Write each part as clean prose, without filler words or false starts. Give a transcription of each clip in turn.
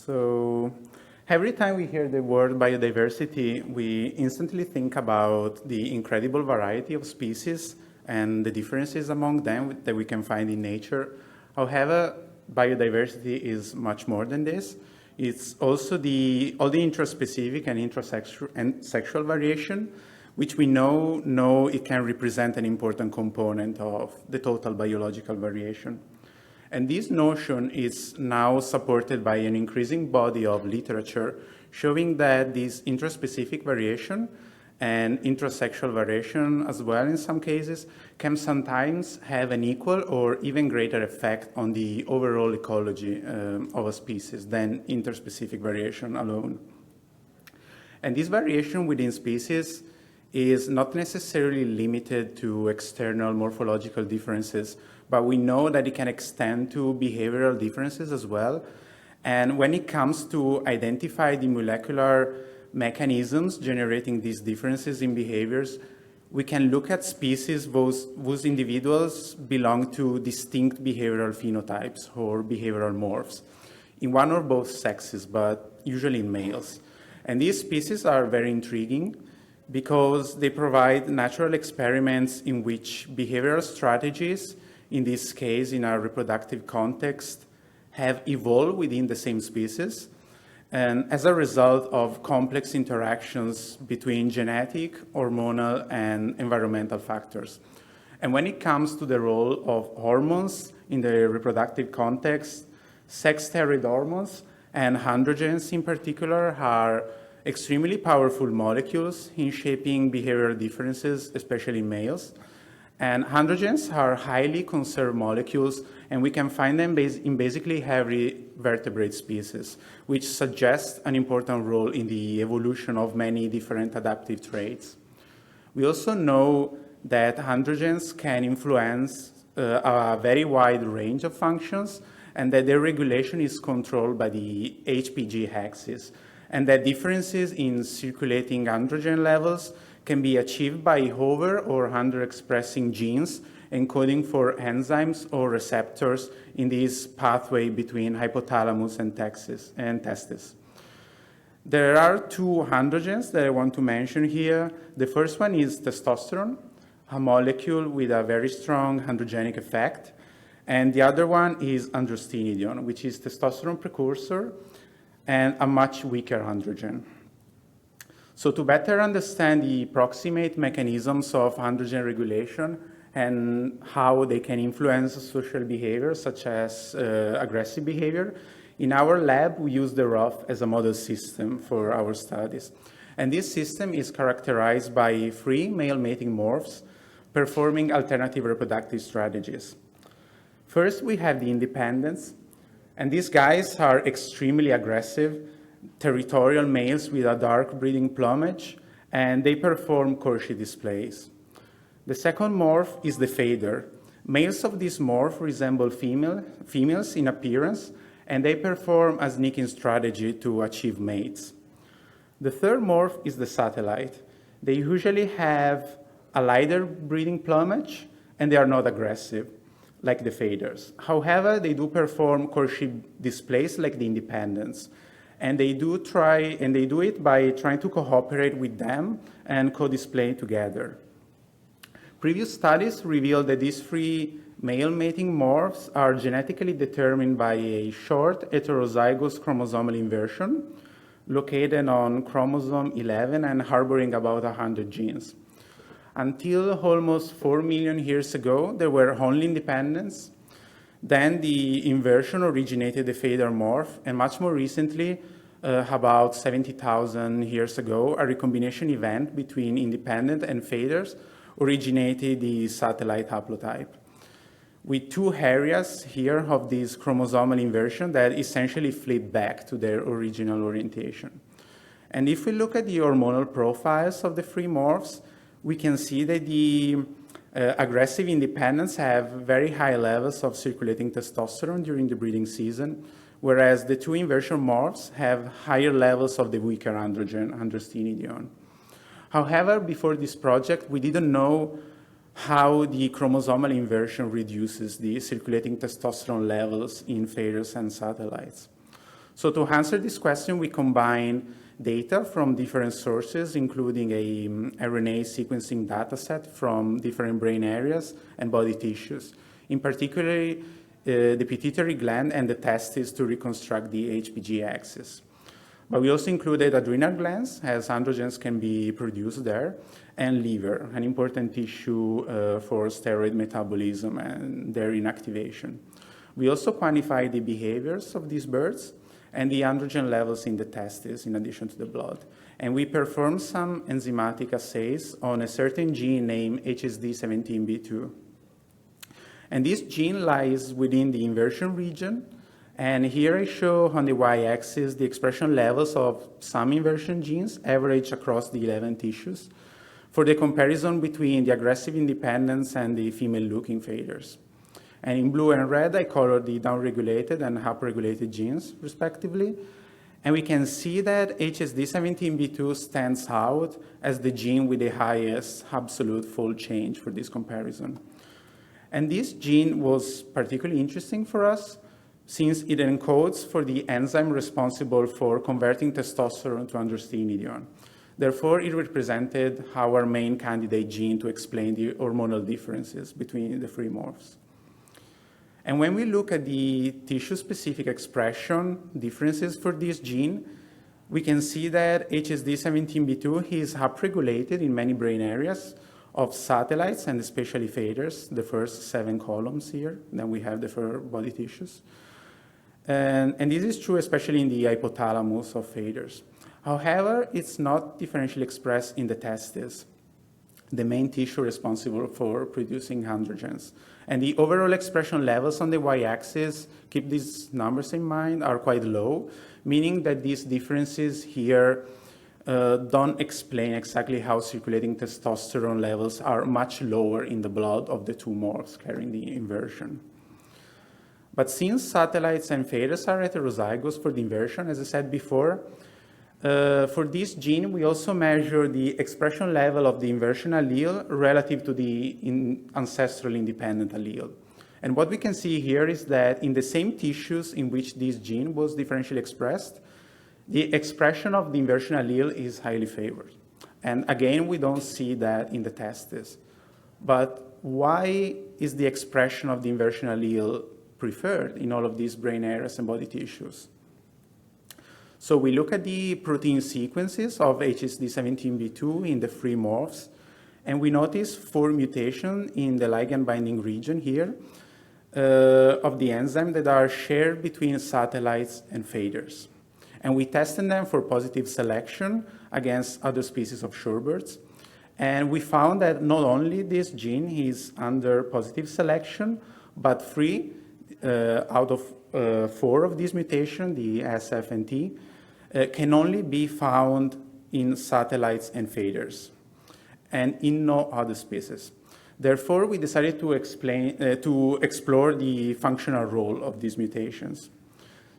So every time we hear the word biodiversity, we instantly think about the incredible variety of species and the differences among them that we can find in nature. However, biodiversity is much more than this. It's also all the intraspecific and intrasexual variation, which we know it can represent an important component of the total biological variation. And this notion is now supported by an increasing body of literature showing that this intraspecific variation and intrasexual variation as well in some cases can sometimes have an equal or even greater effect on the overall ecology of a species than interspecific variation alone. And this variation within species is not necessarily limited to external morphological differences, but we know that it can extend to behavioral differences as well. And when it comes to identify the molecular mechanisms generating these differences in behaviors, we can look at species whose individuals belong to distinct behavioral phenotypes or behavioral morphs in one or both sexes, but usually in males. And these species are very intriguing because they provide natural experiments in which behavioral strategies, in this case in a reproductive context, have evolved within the same species, and as a result of complex interactions between genetic, hormonal, and environmental factors. And when it comes to the role of hormones in the reproductive context, sex steroid hormones and androgens in particular are extremely powerful molecules in shaping behavioral differences, especially in males. And androgens are highly conserved molecules, and we can find them in basically every vertebrate species, which suggests an important role in the evolution of many different adaptive traits. We also know that androgens can influence a very wide range of functions, and that their regulation is controlled by the HPG axis, and that differences in circulating androgen levels can be achieved by over or under-expressing genes encoding for enzymes or receptors in this pathway between hypothalamus and testes. There are two androgens that I want to mention here. The first one is testosterone, a molecule with a very strong androgenic effect. And the other one is androstenedione, which is testosterone precursor and a much weaker androgen. So to better understand the proximate mechanisms of androgen regulation and how they can influence social behavior, such as aggressive behavior, in our lab, we use the ROF as a model system for our studies. And this system is characterized by 3 male mating morphs performing alternative reproductive strategies. First, we have the independents, and these guys are extremely aggressive, territorial males with a dark breeding plumage, and they perform courtship displays. The second morph is the fader. Males of this morph resemble females in appearance, and they perform a sneaking strategy to achieve mates. The third morph is the satellite. They usually have a lighter breeding plumage, and they are not aggressive, like the faders. However, they do perform courtship displays like the independents. And they do it by trying to cooperate with them and co-display together. Previous studies revealed that these 3 male mating morphs are genetically determined by a short heterozygous chromosomal inversion located on chromosome 11 and harboring about 100 genes. Until almost 4 million years ago, there were only independents. Then the inversion originated the fader morph, and much more recently, about 70,000 years ago, a recombination event between independent and faders originated the satellite haplotype, with 2 areas here of this chromosomal inversion that essentially flip back to their original orientation. And if we look at the hormonal profiles of the 3 morphs, we can see that the aggressive independents have very high levels of circulating testosterone during the breeding season, whereas the 2 inversion morphs have higher levels of the weaker androgen, androstenedione. However, before this project, we didn't know how the chromosomal inversion reduces the circulating testosterone levels in faders and satellites. So to answer this question, we combine data from different sources, including a RNA sequencing dataset from different brain areas and body tissues, in particular the pituitary gland and the testes to reconstruct the HPG axis. But we also included adrenal glands, as androgens can be produced there, and liver, an important tissue for steroid metabolism and their inactivation. We also quantified the behaviors of these birds and the androgen levels in the testes in addition to the blood. And we performed some enzymatic assays on a certain gene named HSD17B2. And this gene lies within the inversion region. And here I show on the y-axis the expression levels of some inversion genes averaged across the 11 tissues for the comparison between the aggressive independents and the female-looking faders. And in blue and red, I colored the downregulated and upregulated genes, respectively. And we can see that HSD17B2 stands out as the gene with the highest absolute fold change for this comparison. And this gene was particularly interesting for us since it encodes for the enzyme responsible for converting testosterone to androstenedione. Therefore, it represented our main candidate gene to explain the hormonal differences between the three morphs. And when we look at the tissue-specific expression differences for this gene, we can see that HSD17B2 is upregulated in many brain areas of satellites and especially faders, the first 7 columns here. Then we have the 4 body tissues. And this is true especially in the hypothalamus of faders. However, it's not differentially expressed in the testes, the main tissue responsible for producing androgens. And the overall expression levels on the y-axis, keep these numbers in mind, are quite low, meaning that these differences here don't explain exactly how circulating testosterone levels are much lower in the blood of the two morphs carrying the inversion. But since satellites and faders are heterozygous for the inversion, as I said before, for this gene, we also measure the expression level of the inversion allele relative to the ancestral independent allele. And what we can see here is that in the same tissues in which this gene was differentially expressed, the expression of the inversion allele is highly favored. And again, we don't see that in the testes. But why is the expression of the inversion allele preferred in all of these brain areas and body tissues? So we look at the protein sequences of HSD17B2 in the 3 morphs, and we notice 4 mutations in the ligand binding region here of the enzyme that are shared between satellites and faders. And we tested them for positive selection against other species of shorebirds. And we found that not only this gene is under positive selection, but 3 out of 4 of these mutations, the S, F, and T, can only be found in satellites and faders, and in no other species. Therefore, we decided to explore the functional role of these mutations.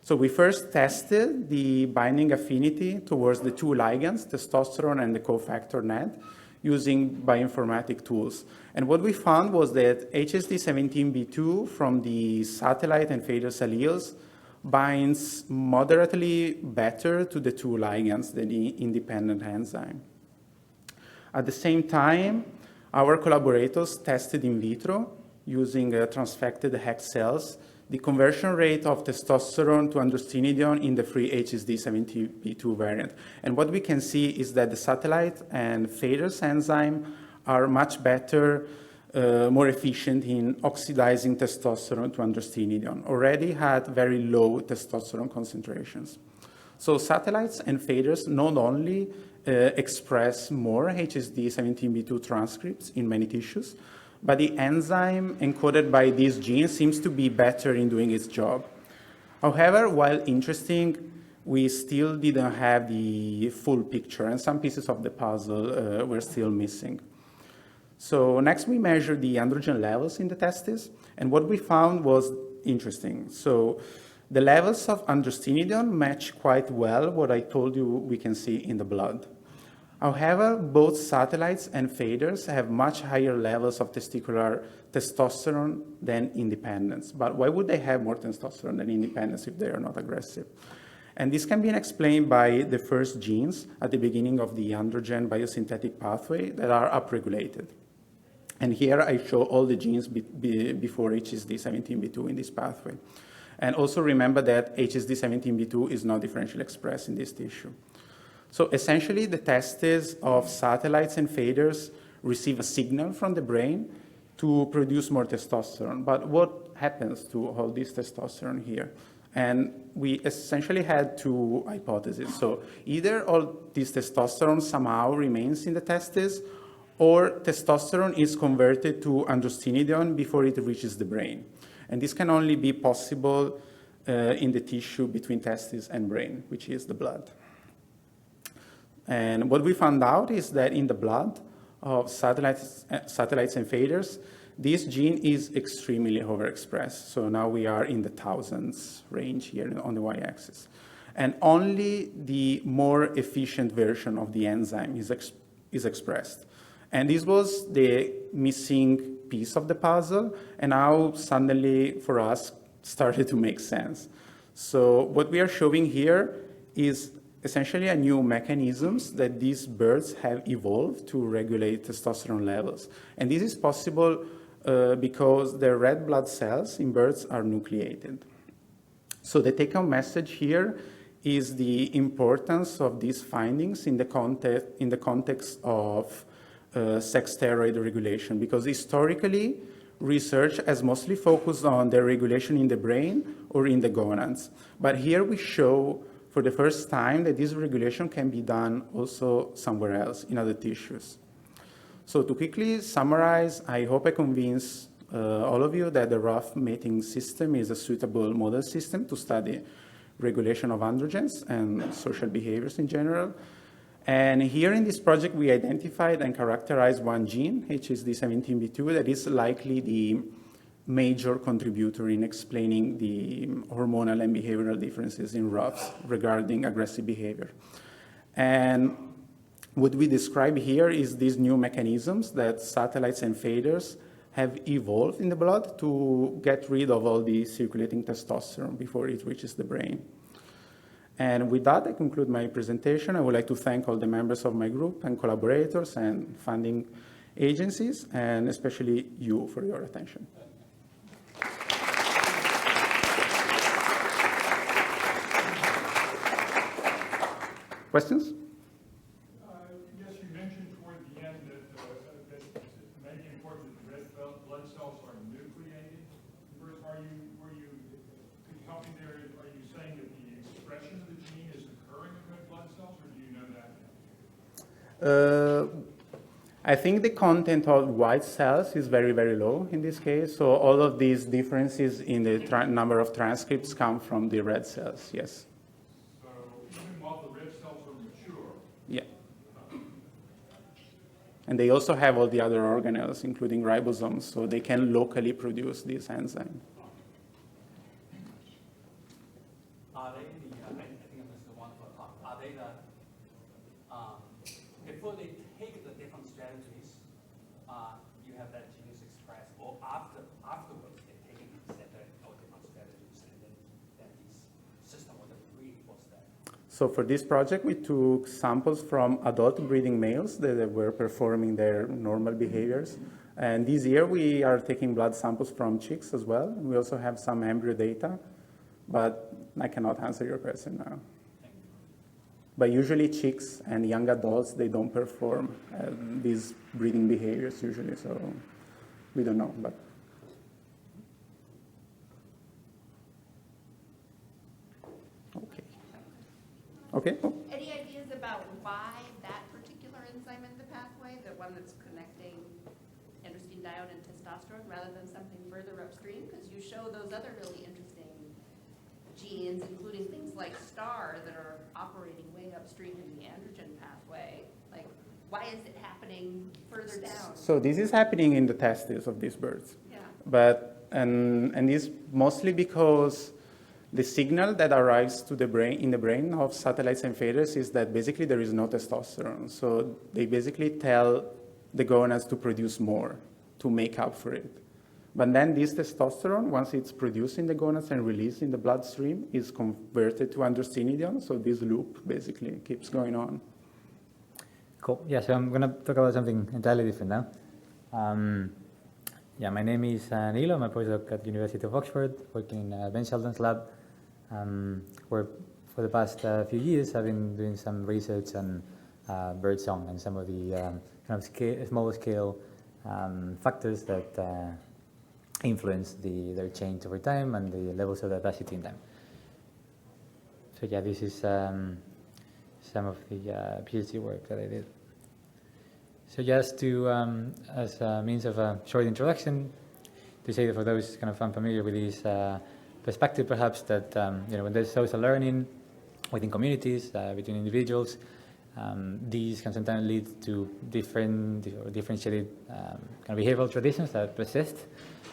So we first tested the binding affinity towards the 2 ligands, testosterone and the cofactor NAD, using bioinformatic tools. And what we found was that HSD17B2 from the satellite and faders alleles binds moderately better to the 2 ligands than the independent enzyme. At the same time, our collaborators tested in vitro using transfected HEX cells the conversion rate of testosterone to androstenedione in the free HSD17B2 variant. And what we can see is that the satellite and faders enzyme are much better, more efficient in oxidizing testosterone to androstenedione, already had very low testosterone concentrations. So satellites and faders not only express more HSD17B2 transcripts in many tissues, but the enzyme encoded by this gene seems to be better in doing its job. However, while interesting, we still didn't have the full picture, and some pieces of the puzzle were still missing. So next we measured the androgen levels in the testes, and what we found was interesting. So the levels of androstenedione match quite well what I told you we can see in the blood. However, both satellites and faders have much higher levels of testicular testosterone than independents. But why would they have more testosterone than independents if they are not aggressive? And this can be explained by the first genes at the beginning of the androgen biosynthetic pathway that are upregulated. And here I show all the genes before HSD17B2 in this pathway. And also remember that HSD17B2 is not differentially expressed in this tissue. So essentially, the testes of satellites and faders receive a signal from the brain to produce more testosterone. But what happens to all this testosterone here? And we essentially had two hypotheses. So either all this testosterone somehow remains in the testes, or testosterone is converted to androstenedione before it reaches the brain. And this can only be possible in the tissue between testes and brain, which is the blood. And what we found out is that in the blood of satellites and faders, this gene is extremely overexpressed. So now we are in the thousands range here on the y-axis. And only the more efficient version of the enzyme is expressed. And this was the missing piece of the puzzle, and now suddenly for us started to make sense. So what we are showing here is essentially a new mechanisms that these birds have evolved to regulate testosterone levels. And this is possible because the red blood cells in birds are nucleated. So the take-home message here is the importance of these findings in the context of sex steroid regulation, because historically research has mostly focused on the regulation in the brain or in the gonads. But here we show for the first time that this regulation can be done also somewhere else in other tissues. So to quickly summarize, I hope I convince all of you that the rough mating system is a suitable model system to study regulation of androgens and social behaviors in general. And here in this project, we identified and characterized one gene, HSD17B2, that is likely the major contributor in explaining the hormonal and behavioral differences in roughs regarding aggressive behavior. And what we describe here is these new mechanisms that satellites and faders have evolved in the blood to get rid of all the circulating testosterone before it reaches the brain. And with that, I conclude my presentation. I would like to thank all the members of my group and collaborators and funding agencies, and especially you for your attention. Questions? Yes, you mentioned toward the end that it may be important that the red blood cells are nucleated. First, could you help me there? Are you saying that the expression of the gene is occurring in red blood cells, or do you know that? I think the content of white cells is very, very low in this case. So all of these differences in the number of transcripts come from the red cells, yes. So even while the red cells are mature. Yeah. And they also have all the other organelles, including ribosomes, so they can locally produce this enzyme. Are they I think this is one for talk. Are they before they take the different strategies, you have that genes expressed, or afterwards they take separate or different strategies, and then this system will reinforce that? So for this project, we took samples from adult breeding males that were performing their normal behaviors. And this year, we are taking blood samples from chicks as well. We also have some embryo data, but I cannot answer your question now. But usually chicks and young adults, they don't perform these breeding behaviors usually, so we don't know. But okay. Oh. Any ideas about why that particular enzyme in the pathway, the one that's connecting androstenedione and testosterone, rather than something further upstream? Because you show those other really interesting genes, including things like STAR, that are operating way upstream in the androgen pathway. Like, why is it happening further down? So this is happening in the testes of these birds. Yeah. But and this mostly because the signal that arrives to the brain, in the brain of satellites and faders, is that basically there is no testosterone. So they basically tell the gonads to produce more to make up for it. But then this testosterone, once it's produced in the gonads and released in the bloodstream, is converted to androstenedione. So this loop basically keeps going on. Cool. Yeah, so I'm going to talk about something entirely different now. Yeah, my name is Nilo. I'm a postdoc at the University of Oxford, working in Ben Sheldon's lab, where for the past few years I've been doing some research on bird song and some of the kind of small scale factors that influence their change over time and the levels of diversity in them. So yeah, this is some of the PhD work that I did. So just to, as a means of a short introduction, to say that for those kind of unfamiliar with this perspective, perhaps that when there's social learning within communities, between individuals, these can sometimes lead to differentiated kind of behavioral traditions that persist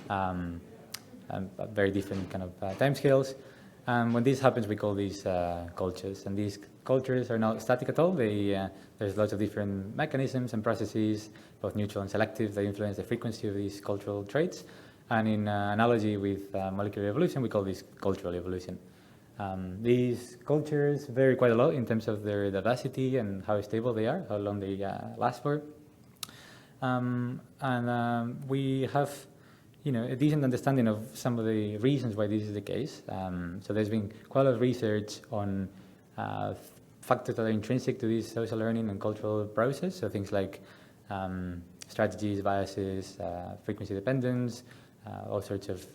at very different kind of timescales. When this happens, we call these cultures, and these cultures are not static at all. There's lots of different mechanisms and processes, both neutral and selective, that influence the frequency of these cultural traits. And in analogy with molecular evolution, we call this cultural evolution. These cultures vary quite a lot in terms of their diversity and how stable they are, how long they last for. We have a decent understanding of some of the reasons why this is the case. So there's been quite a lot of research on factors that are intrinsic to this social learning and cultural process. So things like strategies, biases, frequency dependence, all sorts of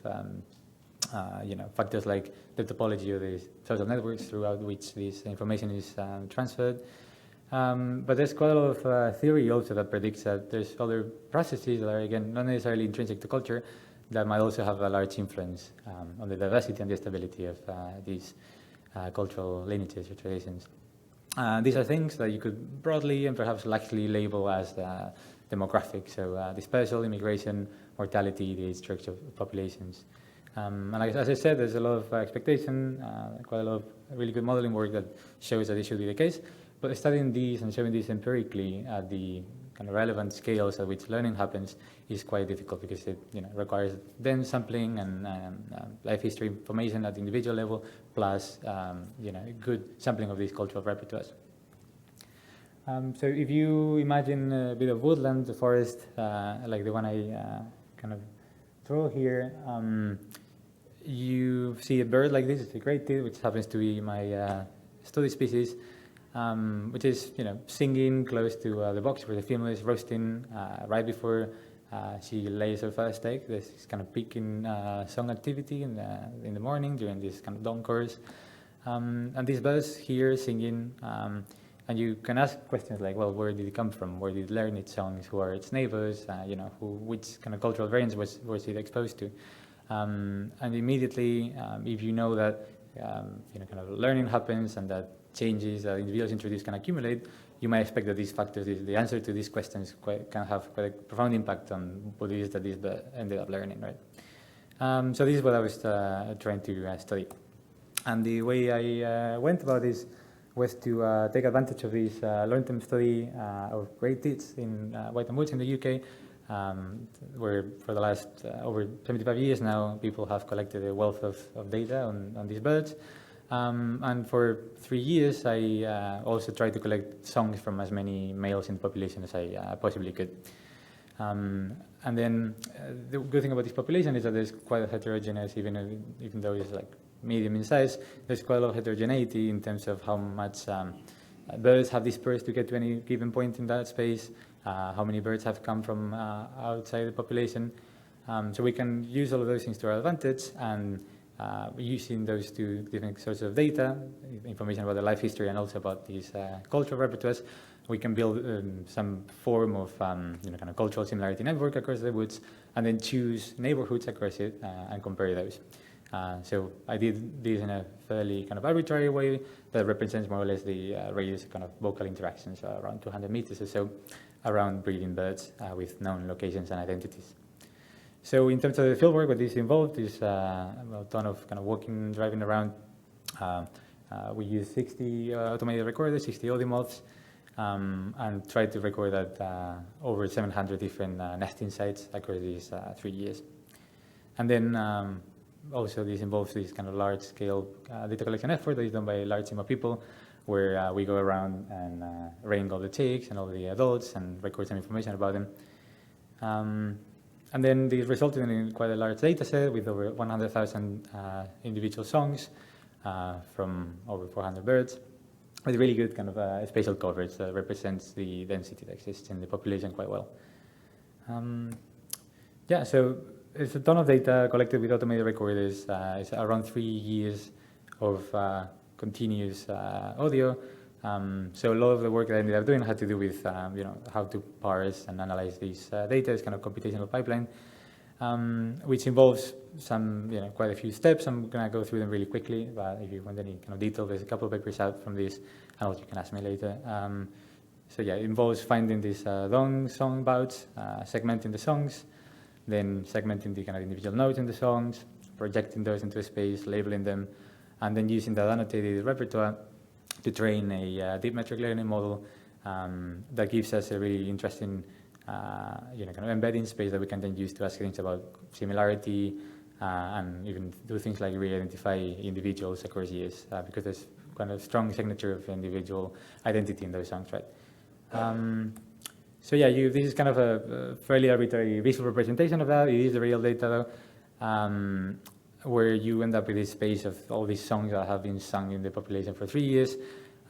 factors like the topology of the social networks throughout which this information is transferred. But there's quite a lot of theory also that predicts that there's other processes that are, again, not necessarily intrinsic to culture, that might also have a large influence on the diversity and the stability of these cultural lineages or traditions. These are things that you could broadly and perhaps laxly label as demographic, so dispersal, immigration, mortality, the structure of populations. And as I said, there's a lot of expectation, quite a lot of really good modeling work that shows that this should be the case. But studying these and showing these empirically at the kind of relevant scales at which learning happens is quite difficult, because it requires dense sampling and life history information at the individual level, plus good sampling of these cultural repertoires. So if you imagine a bit of woodland, a forest, like the one I kind of draw here, you see a bird like this. It's a great tit, which happens to be my study species, which is singing close to the box where the female is roasting right before she lays her first egg. There's this kind of peak in song activity in the morning during this kind of dawn chorus, and these birds here singing. And you can ask questions like, well, where did it come from? Where did it learn its songs? Who are its neighbors? Which kind of cultural variants was it exposed to? And immediately, if you know that kind of learning happens and that changes that individuals introduce can accumulate, you might expect that these factors, the answer to these questions, can have quite a profound impact on what it is that these birds ended up learning, right? So this is what I was trying to study. And the way I went about this was to take advantage of this long-term study of great tits in White and Woods in the UK, where for the last over 75 years now, people have collected a wealth of data on these birds. And for 3 years, I also tried to collect songs from as many males in the population as I possibly could. And then the good thing about this population is that there's quite a heterogeneous, even though it's like medium in size, there's quite a lot of heterogeneity in terms of how much birds have dispersed to get to any given point in that space, how many birds have come from outside the population. So we can use all of those things to our advantage, and using those two different sources of data, information about the life history and also about these cultural repertoires, we can build some form of kind of cultural similarity network across the woods, and then choose neighborhoods across it and compare those. So I did this in a fairly kind of arbitrary way that represents more or less the radius of kind of vocal interactions, around 200 meters or so, around breeding birds with known locations and identities. So in terms of the fieldwork, what this involved is a ton of kind of walking, driving around. We used 60 automated recorders, 60 audio moths, and tried to record at over 700 different nesting sites across these 3 years. And then also this involves this kind of large-scale data collection effort that is done by a large team of people, where we go around and rank all the chicks and all the adults and record some information about them. And then this resulted in quite a large data set with over 100,000 individual songs from over 400 birds, with really good kind of spatial coverage that represents the density that exists in the population quite well. Yeah, so it's a ton of data collected with automated recorders. It's around 3 years of continuous audio. So a lot of the work that I ended up doing had to do with how to parse and analyze these data, this kind of computational pipeline, which involves some quite a few steps. I'm going to go through them really quickly, but if you want any kind of detail, there's a couple of papers out from this, and also you can ask me later. So yeah, it involves finding these long song bouts, segmenting the songs, then segmenting the kind of individual notes in the songs, projecting those into a space, labeling them, and then using that annotated repertoire to train a deep metric learning model that gives us a really interesting kind of embedding space that we can then use to ask things about similarity and even do things like re-identify individuals across years because there's kind of strong signature of individual identity in those songs, right? So yeah, this is kind of a fairly arbitrary visual representation of that. It is the real data though, where you end up with this space of all these songs that have been sung in the population for 3 years.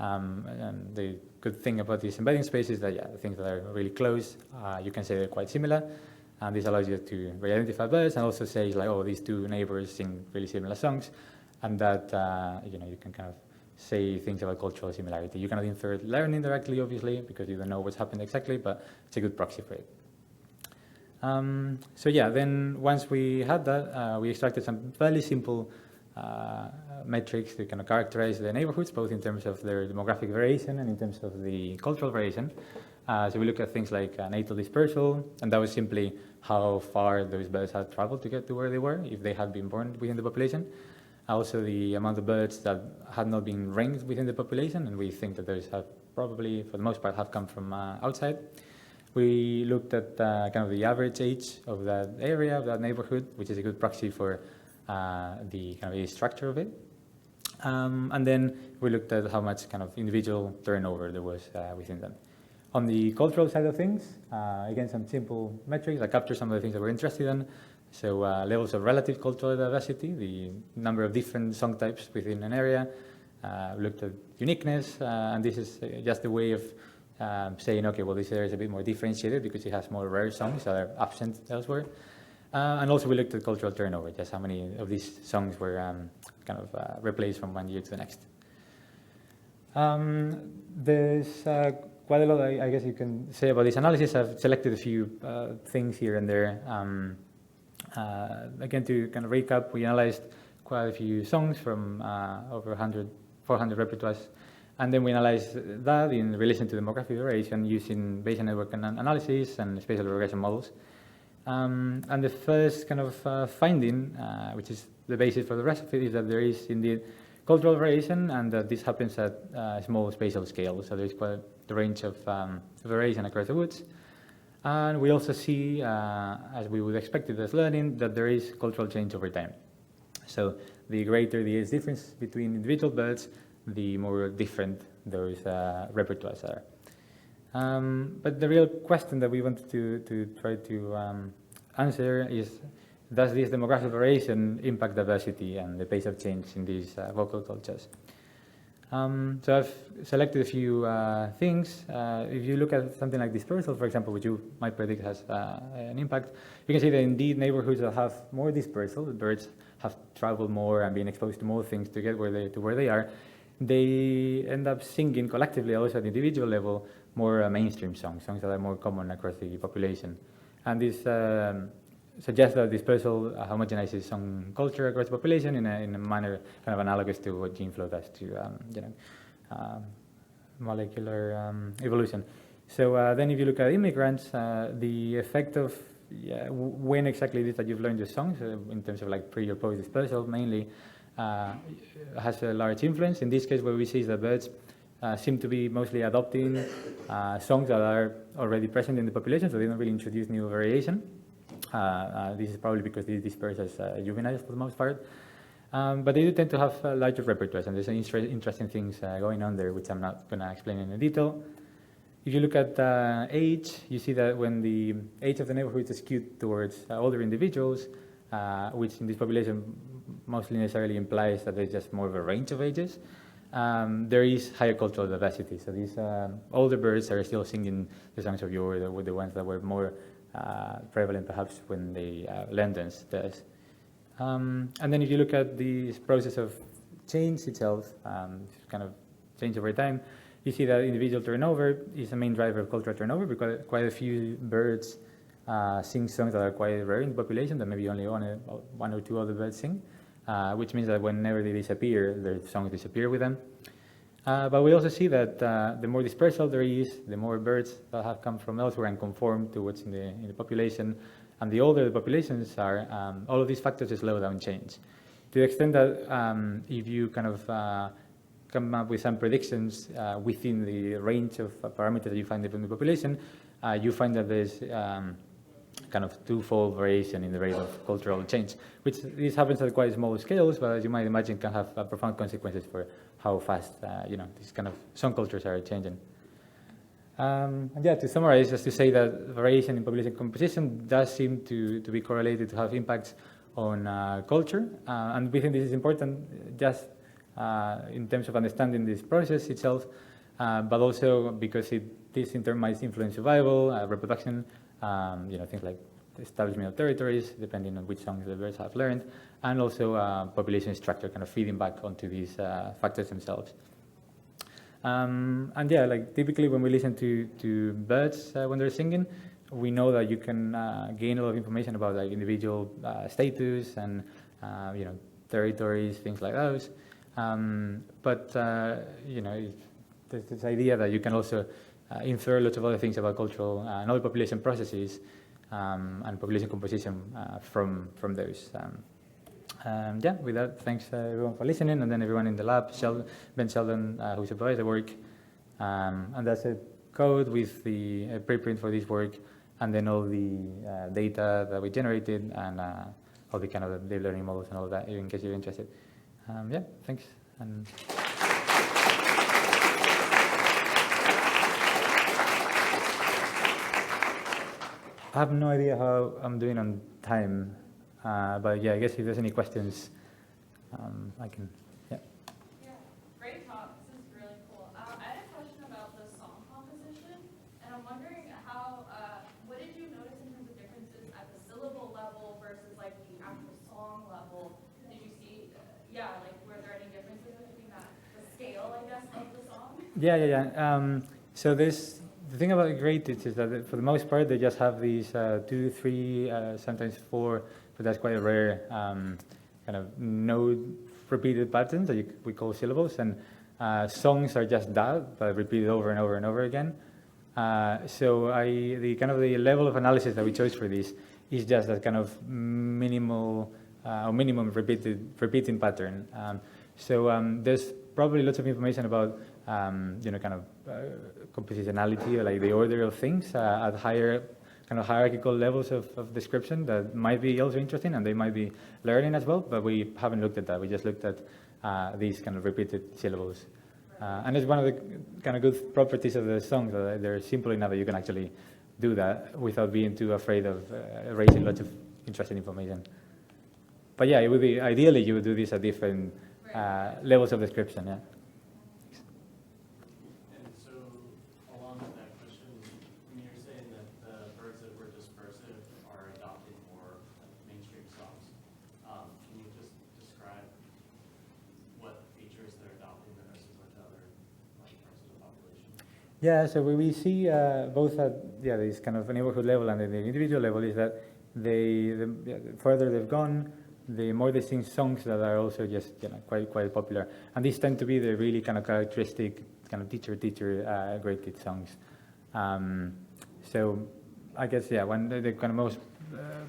And the good thing about this embedding space is that, the things that are really close, you can say they're quite similar. And this allows you to re-identify birds and also say, like, oh, these two neighbors sing really similar songs. And that, you can kind of say things about cultural similarity. You cannot infer learning directly, obviously, because you don't know what's happened exactly, but it's a good proxy for it. So yeah, then once we had that, we extracted some fairly simple metrics to kind of characterize the neighborhoods, both in terms of their demographic variation and in terms of the cultural variation. So we looked at things like natal dispersal, and that was simply how far those birds had traveled to get to where they were, if they had been born within the population. Also the amount of birds that had not been ranked within the population, and we think that those have probably, for the most part, have come from outside. We looked at kind of the average age of that area, of that neighborhood, which is a good proxy for the kind of age structure of it. And then we looked at how much kind of individual turnover there was within them. On the cultural side of things, again, some simple metrics that capture some of the things that we're interested in. So levels of relative cultural diversity, the number of different song types within an area. We looked at uniqueness, and this is just a way of saying, okay, well, this area is a bit more differentiated because it has more rare songs that are absent elsewhere. And also we looked at cultural turnover, just how many of these songs were kind of replaced from one year to the next. There's quite a lot, I guess you can say about this analysis. I've selected a few things here and there. Again, to kind of recap, we analyzed quite a few songs from over 400 repertoires. And then we analyzed that in relation to demographic variation using Bayesian network analysis and spatial regression models. And the first kind of finding, which is the basis for the rest of it, is that there is indeed cultural variation, and that this happens at small spatial scale. So there's quite a range of variation across the woods. And we also see, as we would expect it as learning, that there is cultural change over time. So the greater the age difference between individual birds, the more different those repertoires are. But the real question that we wanted to try to answer is, does this demographic variation impact diversity and the pace of change in these vocal cultures? So I've selected a few things. If you look at something like dispersal, for example, which you might predict has an impact, you can see that indeed neighborhoods that have more dispersal, the birds have traveled more and been exposed to more things to get where they are, they end up singing collectively, also at the individual level, more mainstream songs that are more common across the population. And this suggests that dispersal homogenizes song culture across the population in a manner kind of analogous to what gene flow does to molecular evolution. So then if you look at immigrants, the effect of when exactly it is that you've learned your songs, in terms of like pre or post dispersal mainly, has a large influence. In this case, what we see is that birds seem to be mostly adopting songs that are already present in the population, so they don't really introduce new variation. This is probably because they disperse as juveniles for the most part. But they do tend to have larger repertoires, and there's some interesting things going on there, which I'm not going to explain in detail. If you look at age, you see that when the age of the neighborhood is skewed towards older individuals, which in this population mostly necessarily implies that there's just more of a range of ages, there is higher cultural diversity. So these older birds are still singing the songs of yore, the ones that were more prevalent perhaps when they learned this. And then if you look at this process of change itself, kind of change over time, you see that individual turnover is a main driver of cultural turnover, because quite a few birds sing songs that are quite rare in the population, that maybe only one or two other birds sing, which means that whenever they disappear, their songs disappear with them. But we also see that the more dispersal there is, the more birds that have come from elsewhere and conform to what's in the population, and the older the populations are, all of these factors slow down change. To the extent that if you kind of come up with some predictions within the range of parameters that you find from the population, you find that there's kind of twofold variation in the rate of cultural change, which this happens at quite small scales, but as you might imagine, can have profound consequences for how fast these kind of song cultures are changing. And yeah, to summarize, just to say that variation in population composition does seem to be correlated to have impacts on culture, and we think this is important just in terms of understanding this process itself, but also because this in turn might influence survival, reproduction, things like the establishment of territories, depending on which songs the birds have learned, and also population structure, kind of feeding back onto these factors themselves. And yeah, like typically when we listen to birds when they're singing, we know that you can gain a lot of information about like individual status and territories, things like those. But there's this idea that you can also infer lots of other things about cultural and other population processes and population composition from those. Yeah, with that, thanks everyone for listening, and then everyone in the lab, Ben Sheldon, who supervised the work. And that's a code with the preprint for this work, and then all the data that we generated, and all the kind of deep learning models and all that, in case you're interested. Yeah, thanks. And I have no idea how I'm doing on time, but yeah, I guess if there's any questions, I can, yeah. Yeah, great talk. This is really cool. I had a question about the song composition, and I'm wondering what did you notice in terms of differences at the syllable level versus like the actual song level? Did you see, were there any differences between the scale, I guess, of the song? Yeah. So the thing about great is that for the most part they just have these 2, 3, sometimes 4, but that's quite a rare kind of node repeated patterns that we call syllables, and songs are just that, but repeated over and over and over again. So the level of analysis that we chose for this is just that kind of minimal or minimum repeating pattern. So there's probably lots of information about compositionality, or like the order of things at higher kind of hierarchical levels of description that might be also interesting, and they might be learning as well, but we haven't looked at that. We just looked at these kind of repeated syllables. And it's one of the kind of good properties of the songs, that they're simple enough that you can actually do that without being too afraid of erasing lots of interesting information. But yeah, it would be, ideally you would do this at different levels of description, yeah. And so, along with that question, when you're saying that the birds that were dispersive are adopting more mainstream songs, can you just describe what features they're adopting that are similar to other parts of the population? Yeah, so we see both at this kind of neighborhood level and at the individual level is that the further they've gone, the more they sing songs that are also just quite popular, and these tend to be the really kind of characteristic kind of teacher graded songs. So I guess one the kind of most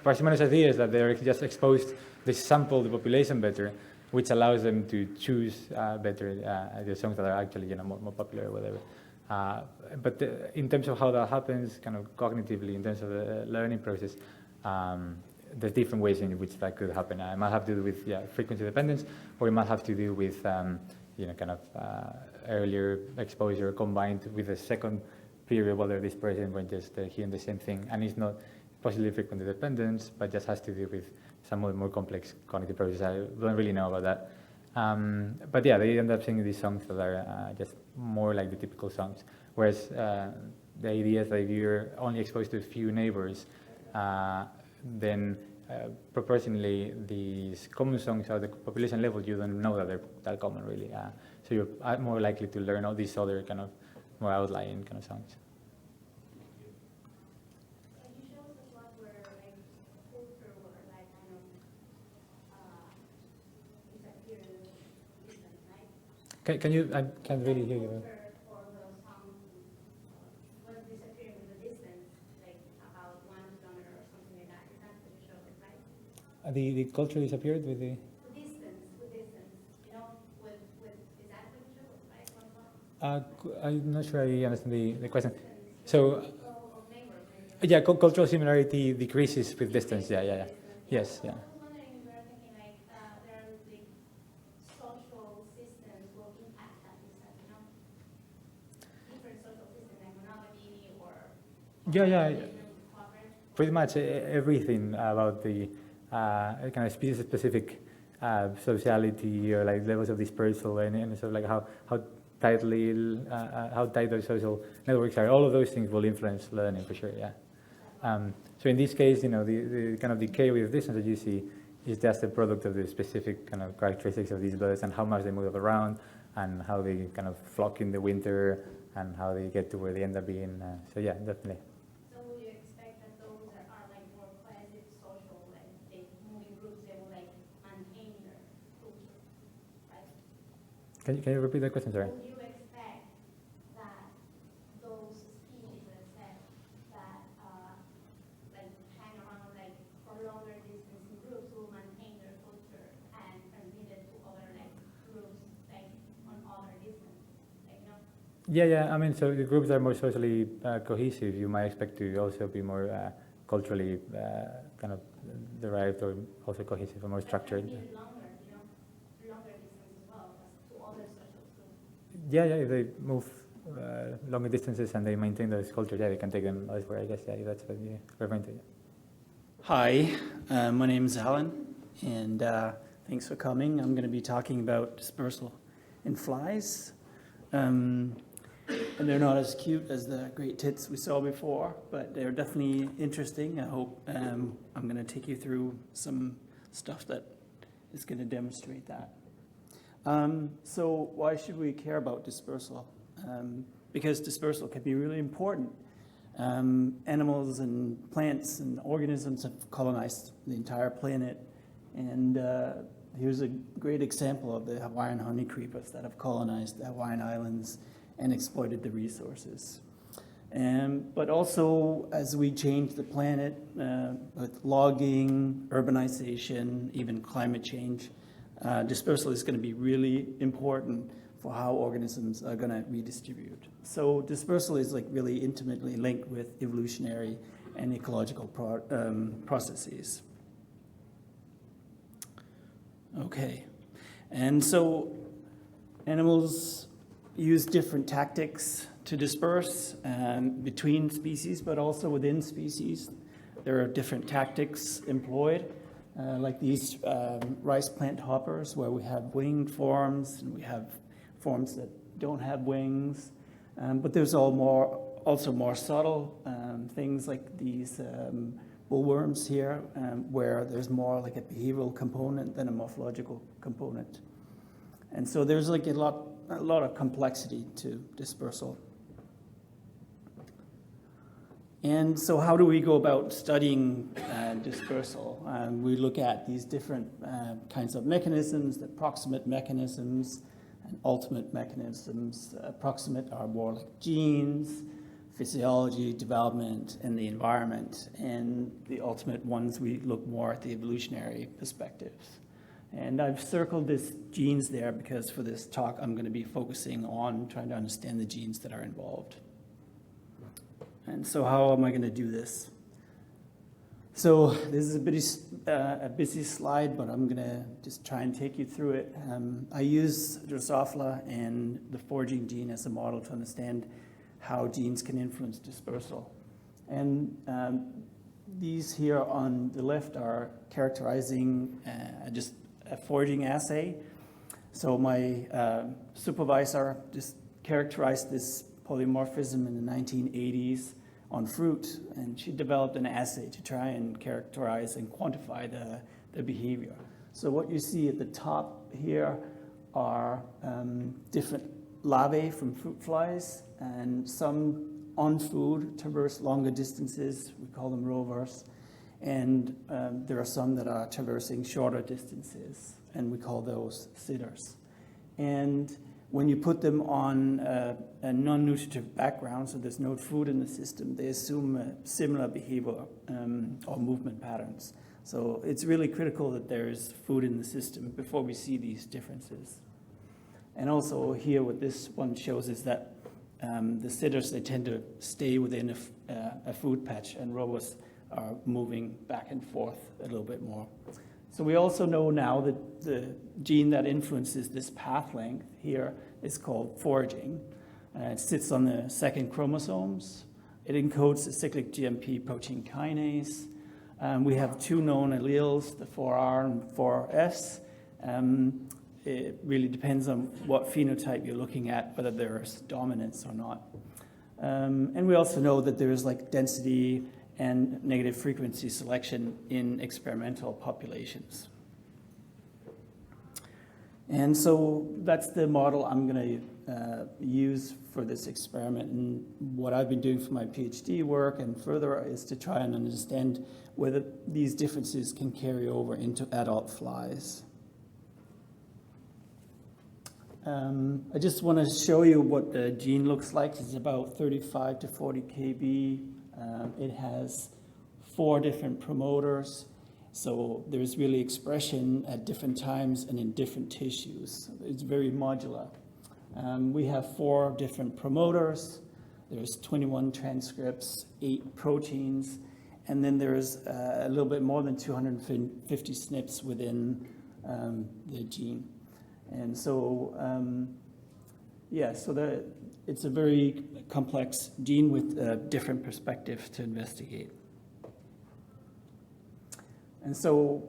parsimonious idea is that they're just exposed, they sample the population better, which allows them to choose better the songs that are actually more popular or whatever. But in terms of how that happens, kind of cognitively, in terms of the learning process, there's different ways in which that could happen. It might have to do with frequency dependence, or it might have to do with kind of earlier exposure combined with a second period whether this person when just hearing the same thing, and it's not possibly frequency dependence, but just has to do with some of the more complex cognitive processes. I don't really know about that. But yeah, they end up singing these songs that are just more like the typical songs. Whereas the idea is that if you're only exposed to a few neighbors, then proportionally these common songs at the population level, you don't know that they're that common really. So you're more likely to learn all these other kind of more outlying kind of songs. Can you show us a plot where like culture or like kind of disappear in the distance, right? Can you? I can't really hear you. Culture or the song was disappearing in the distance, like about one genre or something like that. Is that what you showed it, right? The culture disappeared with the. With distance, you know, is that what you showed, right? One song? I'm not sure I understand the question. So, Of neighbors, maybe. yeah, cultural similarity decreases with distance. Yeah. Yes, yeah. I was wondering if you were thinking like there are like social systems will impact that distance, you know? Different social systems like monogamy or Yeah. cooperative. Pretty much everything about the kind of species-specific sociality or like levels of dispersal and sort of like how tightly how tight those social networks are. All of those things will influence learning for sure. Yeah. So in this case, the kind of decay with distance that you see is just a product of the specific kind of characteristics of these birds and how much they move around and how they kind of flock in the winter and how they get to where they end up being. So yeah, definitely. So would you expect that those that are like more cohesive social, like they move in groups, they will like maintain their culture, right? Can you repeat that question, sorry? Would you expect that those species that said that like hang around like for longer distance in groups will maintain their culture and transmit it to other like groups like on other distance, like you know? Yeah. I mean, so the groups that are more socially cohesive, you might expect to also be more culturally kind of derived or also cohesive or more structured. But maybe longer, you know, longer distance as well as to other social groups. Yeah. If they move longer distances and they maintain those cultures, yeah, they can take them elsewhere, I guess. Yeah, if that's what you're referring to. Yeah. Hi, my name is Allan, and thanks for coming. I'm going to be talking about dispersal in flies. And they're not as cute as the great tits we saw before, but they're definitely interesting. I hope I'm going to take you through some stuff that is going to demonstrate that. So why should we care about dispersal? Because dispersal can be really important. Animals and plants and organisms have colonized the entire planet, and here's a great example of the Hawaiian honeycreepers that have colonized the Hawaiian Islands and exploited the resources. But also, as we change the planet with logging, urbanization, even climate change, dispersal is going to be really important for how organisms are going to redistribute. So dispersal is like really intimately linked with evolutionary and ecological processes. Okay, and so animals use different tactics to disperse between species, but also within species. There are different tactics employed, like these rice plant hoppers, where we have winged forms, and we have forms that don't have wings. But there's also more subtle things like these bullworms here, where there's more like a behavioral component than a morphological component. And so there's like a lot of complexity to dispersal. And so how do we go about studying dispersal? We look at these different kinds of mechanisms, the proximate mechanisms and ultimate mechanisms. Proximate are more like genes, physiology, development, and the environment. And the ultimate ones, we look more at the evolutionary perspectives. And I've circled these genes there because for this talk, I'm going to be focusing on trying to understand the genes that are involved. And so how am I going to do this? So this is a busy slide, but I'm gonna just try and take you through it. I use Drosophila and the foraging gene as a model to understand how genes can influence dispersal. And these here on the left are characterizing just a foraging assay. So my supervisor just characterized this polymorphism in the 1980s on fruit, and she developed an assay to try and characterize and quantify the behavior. So what you see at the top here are different larvae from fruit flies, and some on food traverse longer distances. We call them rovers. And there are some that are traversing shorter distances, and we call those sitters. And when you put them on a non-nutritive background, so there's no food in the system, they assume a similar behavior or movement patterns. So it's really critical that there is food in the system before we see these differences. And also here what this one shows is that the sitters, they tend to stay within a food patch, and rovers are moving back and forth a little bit more. So we also know now that the gene that influences this path length here is called foraging. It sits on the second chromosomes. It encodes the cyclic GMP protein kinase. We have two known alleles, the 4R and 4S. It really depends on what phenotype you're looking at, whether there's dominance or not. And we also know that there is like density and negative frequency selection in experimental populations. And so that's the model I'm going to use for this experiment. And what I've been doing for my PhD work and further is to try and understand whether these differences can carry over into adult flies. I just want to show you what the gene looks like. It's about 35 to 40 kb. It has 4 different promoters, so there's really expression at different times and in different tissues. It's very modular. We have 4 different promoters. There's 21 transcripts, 8 proteins, and then there's a little bit more than 250 SNPs within the gene. And so, it's a very complex gene with different perspectives to investigate. And so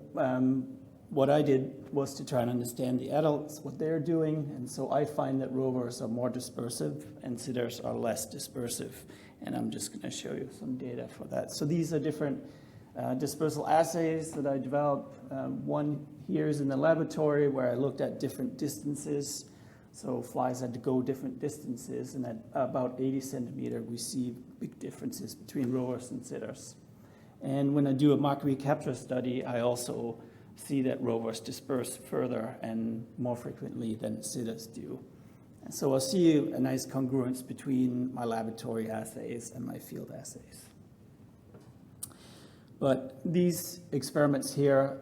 what I did was to try and understand the adults, what they're doing. And so I find that rovers are more dispersive and sitters are less dispersive. And I'm just going to show you some data for that. So these are different dispersal assays that I developed. One here is in the laboratory where I looked at different distances. So flies had to go different distances, and at about 80 centimeter, we see big differences between rovers and sitters. And when I do a mark recapture study, I also see that rovers disperse further and more frequently than sitters do. And so I'll see a nice congruence between my laboratory assays and my field assays. But these experiments here,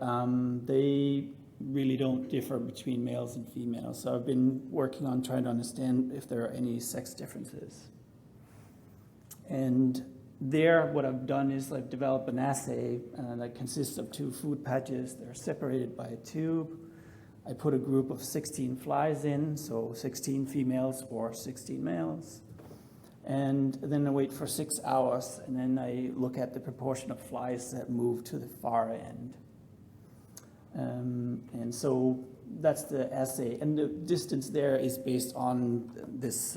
they really don't differ between males and females. So I've been working on trying to understand if there are any sex differences. And there, what I've done is I've developed an assay that consists of 2 food patches. They're separated by a tube. I put a group of 16 flies in, so 16 females or 16 males. And then I wait for 6 hours, and then I look at the proportion of flies that move to the far end. And so that's the assay. And the distance there is based on this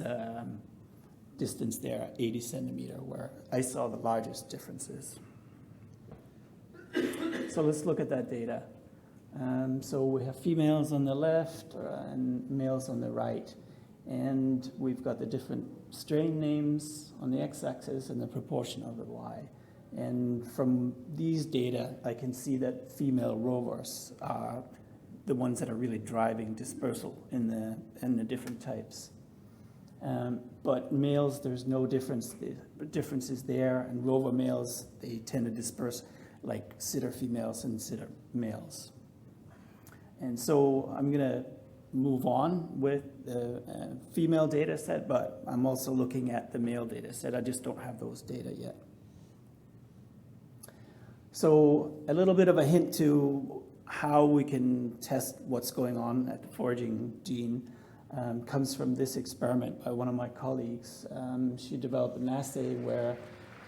distance there, 80 centimeter, where I saw the largest differences. So let's look at that data. So we have females on the left and males on the right. And we've got the different strain names on the x-axis and the proportion of the y. And from these data, I can see that female rovers are the ones that are really driving dispersal in the different types. But males, there's no differences there, and rover males, they tend to disperse like sitter females and sitter males. And so I'm gonna move on with the female data set, but I'm also looking at the male data set. I just don't have those data yet. So a little bit of a hint to how we can test what's going on at the foraging gene comes from this experiment by one of my colleagues. She developed an assay where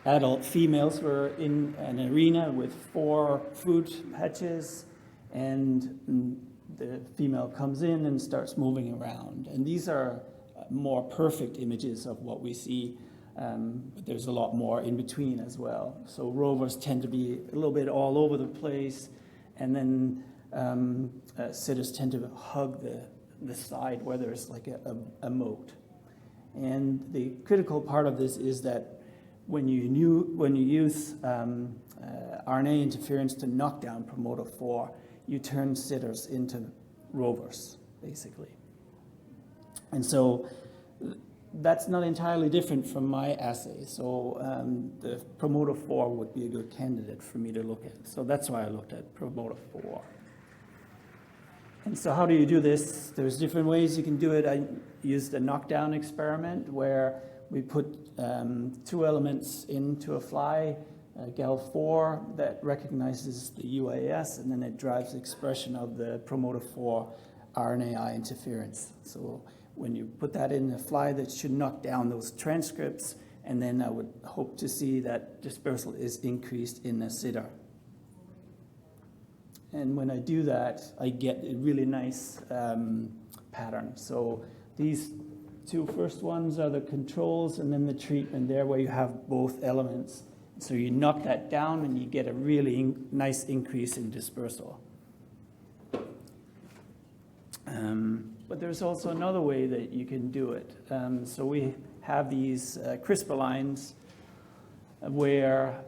adult females were in an arena with 4 fruit patches, and the female comes in and starts moving around. And these are more perfect images of what we see, but there's a lot more in between as well. So rovers tend to be a little bit all over the place, and then sitters tend to hug the side where there's like a moat. And the critical part of this is that when you use RNA interference to knock down promoter 4, you turn sitters into rovers, basically. And so that's not entirely different from my assay. So the promoter 4 would be a good candidate for me to look at. So that's why I looked at promoter 4. And so how do you do this? There's different ways you can do it. I used a knockdown experiment where we put 2 elements into a fly, GAL4 that recognizes the UAS, and then it drives expression of the promoter 4 RNAi interference. So when you put that in a fly, that should knock down those transcripts, and then I would hope to see that dispersal is increased in the sitter. And when I do that, I get a really nice pattern. So these 2 first ones are the controls, and then the treatment there where you have both elements. So you knock that down and you get a really nice increase in dispersal. But there's also another way that you can do it. So we have these CRISPR lines where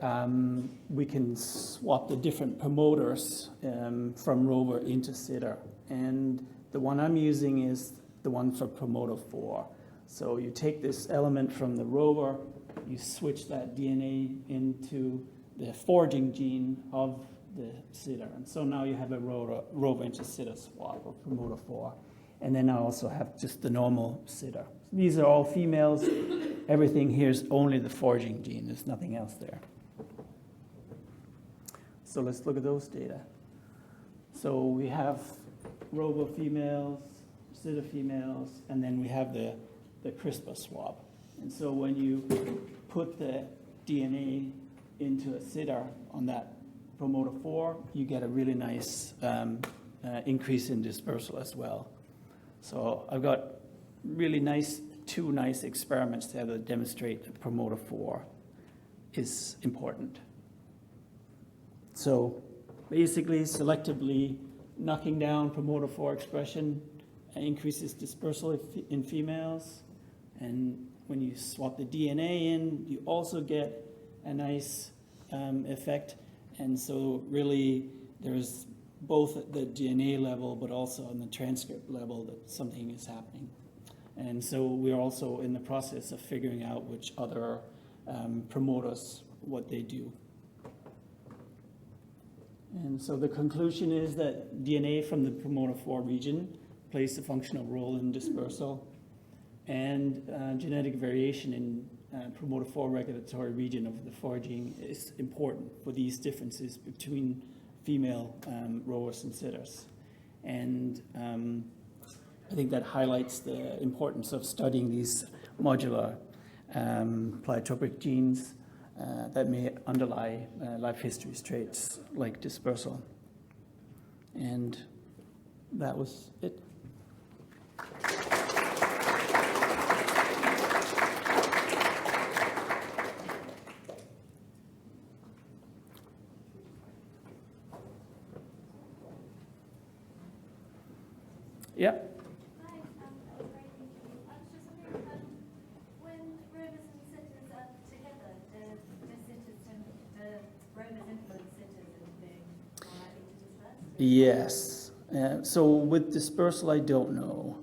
we can swap the different promoters from rover into sitter. And the one I'm using is the one for promoter 4. So you take this element from the rover, you switch that DNA into the foraging gene of the sitter. And so now you have a rover into sitter swap of promoter 4. And then I also have just the normal sitter. These are all females. Everything here is only the foraging gene. There's nothing else there. So let's look at those data. So we have rover females, sitter females, and then we have the CRISPR swap. And so when you put the DNA into a sitter on that promoter 4, you get a really nice increase in dispersal as well. So I've got really nice, 2 nice experiments there that demonstrate that promoter 4 is important. So basically, selectively knocking down promoter 4 expression increases dispersal in females. And when you swap the DNA in, you also get a nice effect. And so really, there's both at the DNA level, but also on the transcript level that something is happening. And so we're also in the process of figuring out which other promoters, what they do. And so the conclusion is that DNA from the promoter 4 region plays a functional role in dispersal, and genetic variation in promoter 4 regulatory region of the foraging is important for these differences between female rovers and sitters. And I think that highlights the importance of studying these modular pleiotropic genes that may underlie life history traits like dispersal. And that was it. Yeah. Hi, that was great, thank you. I was just wondering, when rovers and sitters are together, do sitters tend to rovers influence sitters in being more likely to disperse? Yes. So with dispersal, I don't know.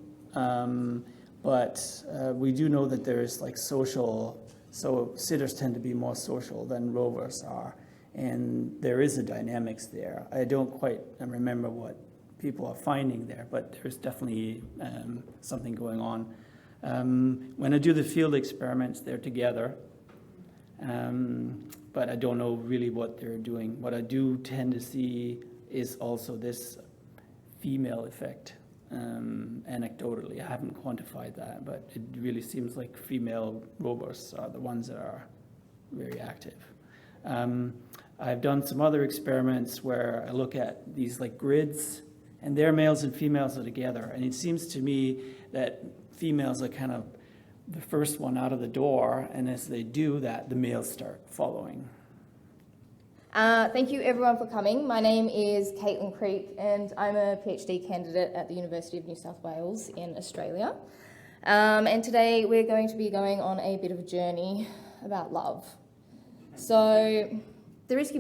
But we do know that there is like social, so sitters tend to be more social than rovers are. And there is a dynamics there. I don't quite remember what people are finding there, but there's definitely something going on. When I do the field experiments, they're together. but I don't know really what they're doing. What I do tend to see is also this female effect, anecdotally. I haven't quantified that, but it really seems like female robusts are the ones that are very active. I've done some other experiments where I look at these like grids, and their males and females are together, and it seems to me that females are kind of the first one out of the door, and as they do that, the males start following. Thank you everyone for coming. My name is Creak, and I'm a PhD candidate at the University of New South Wales in Australia. And today we're going to be going on a bit of a journey about love. So the risky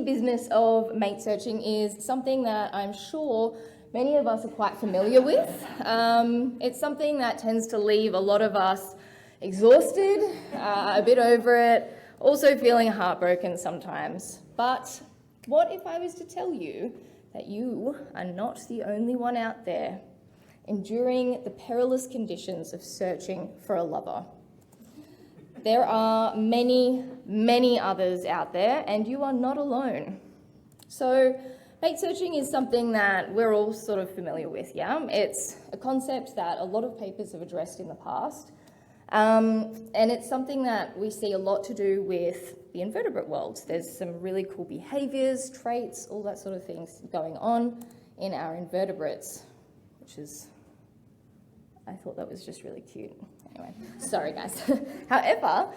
business of mate searching is something that I'm sure many of us are quite familiar with. It's something that tends to leave a lot of us exhausted, a bit over it, also feeling heartbroken sometimes. But what if I was to tell you that you are not the only one out there enduring the perilous conditions of searching for a lover? There are many, many others out there, and you are not alone. So mate searching is something that we're all sort of familiar with, yeah? It's a concept that a lot of papers have addressed in the past. And it's something that we see a lot to do with the invertebrate world. There's some really cool behaviours, traits, all that sort of things going on in our invertebrates, which is, I thought that was just really cute. Anyway, sorry guys. However,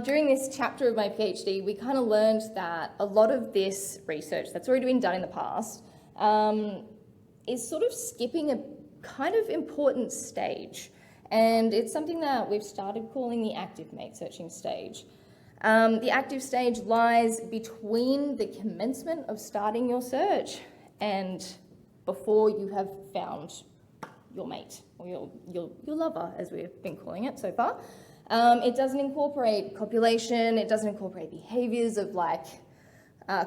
during this chapter of my PhD, we kind of learned that a lot of this research that's already been done in the past is sort of skipping a kind of important stage. And it's something that we've started calling the active mate searching stage. The active stage lies between the commencement of starting your search and before you have found your mate, or your lover, as we've been calling it so far. It doesn't incorporate copulation, it doesn't incorporate behaviours of like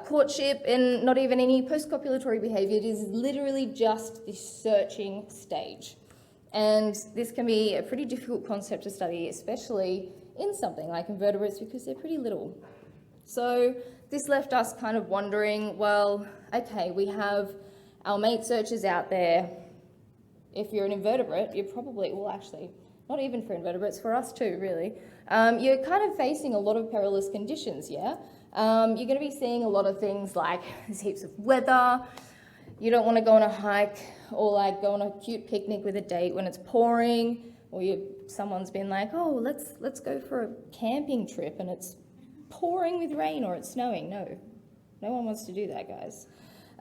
courtship, and not even any post-copulatory behaviour. It is literally just the searching stage. And this can be a pretty difficult concept to study, especially in something like invertebrates, because they're pretty little. So this left us kind of wondering, well, okay, we have our mate searchers out there. If you're an invertebrate, you're probably, well actually, not even for invertebrates, for us too, really. You're kind of facing a lot of perilous conditions, yeah? You're going to be seeing a lot of things like there's heaps of weather, you don't want to go on a hike or like go on a cute picnic with a date when it's pouring, or someone's been like, oh, let's go for a camping trip and it's pouring with rain or it's snowing. No one wants to do that, guys.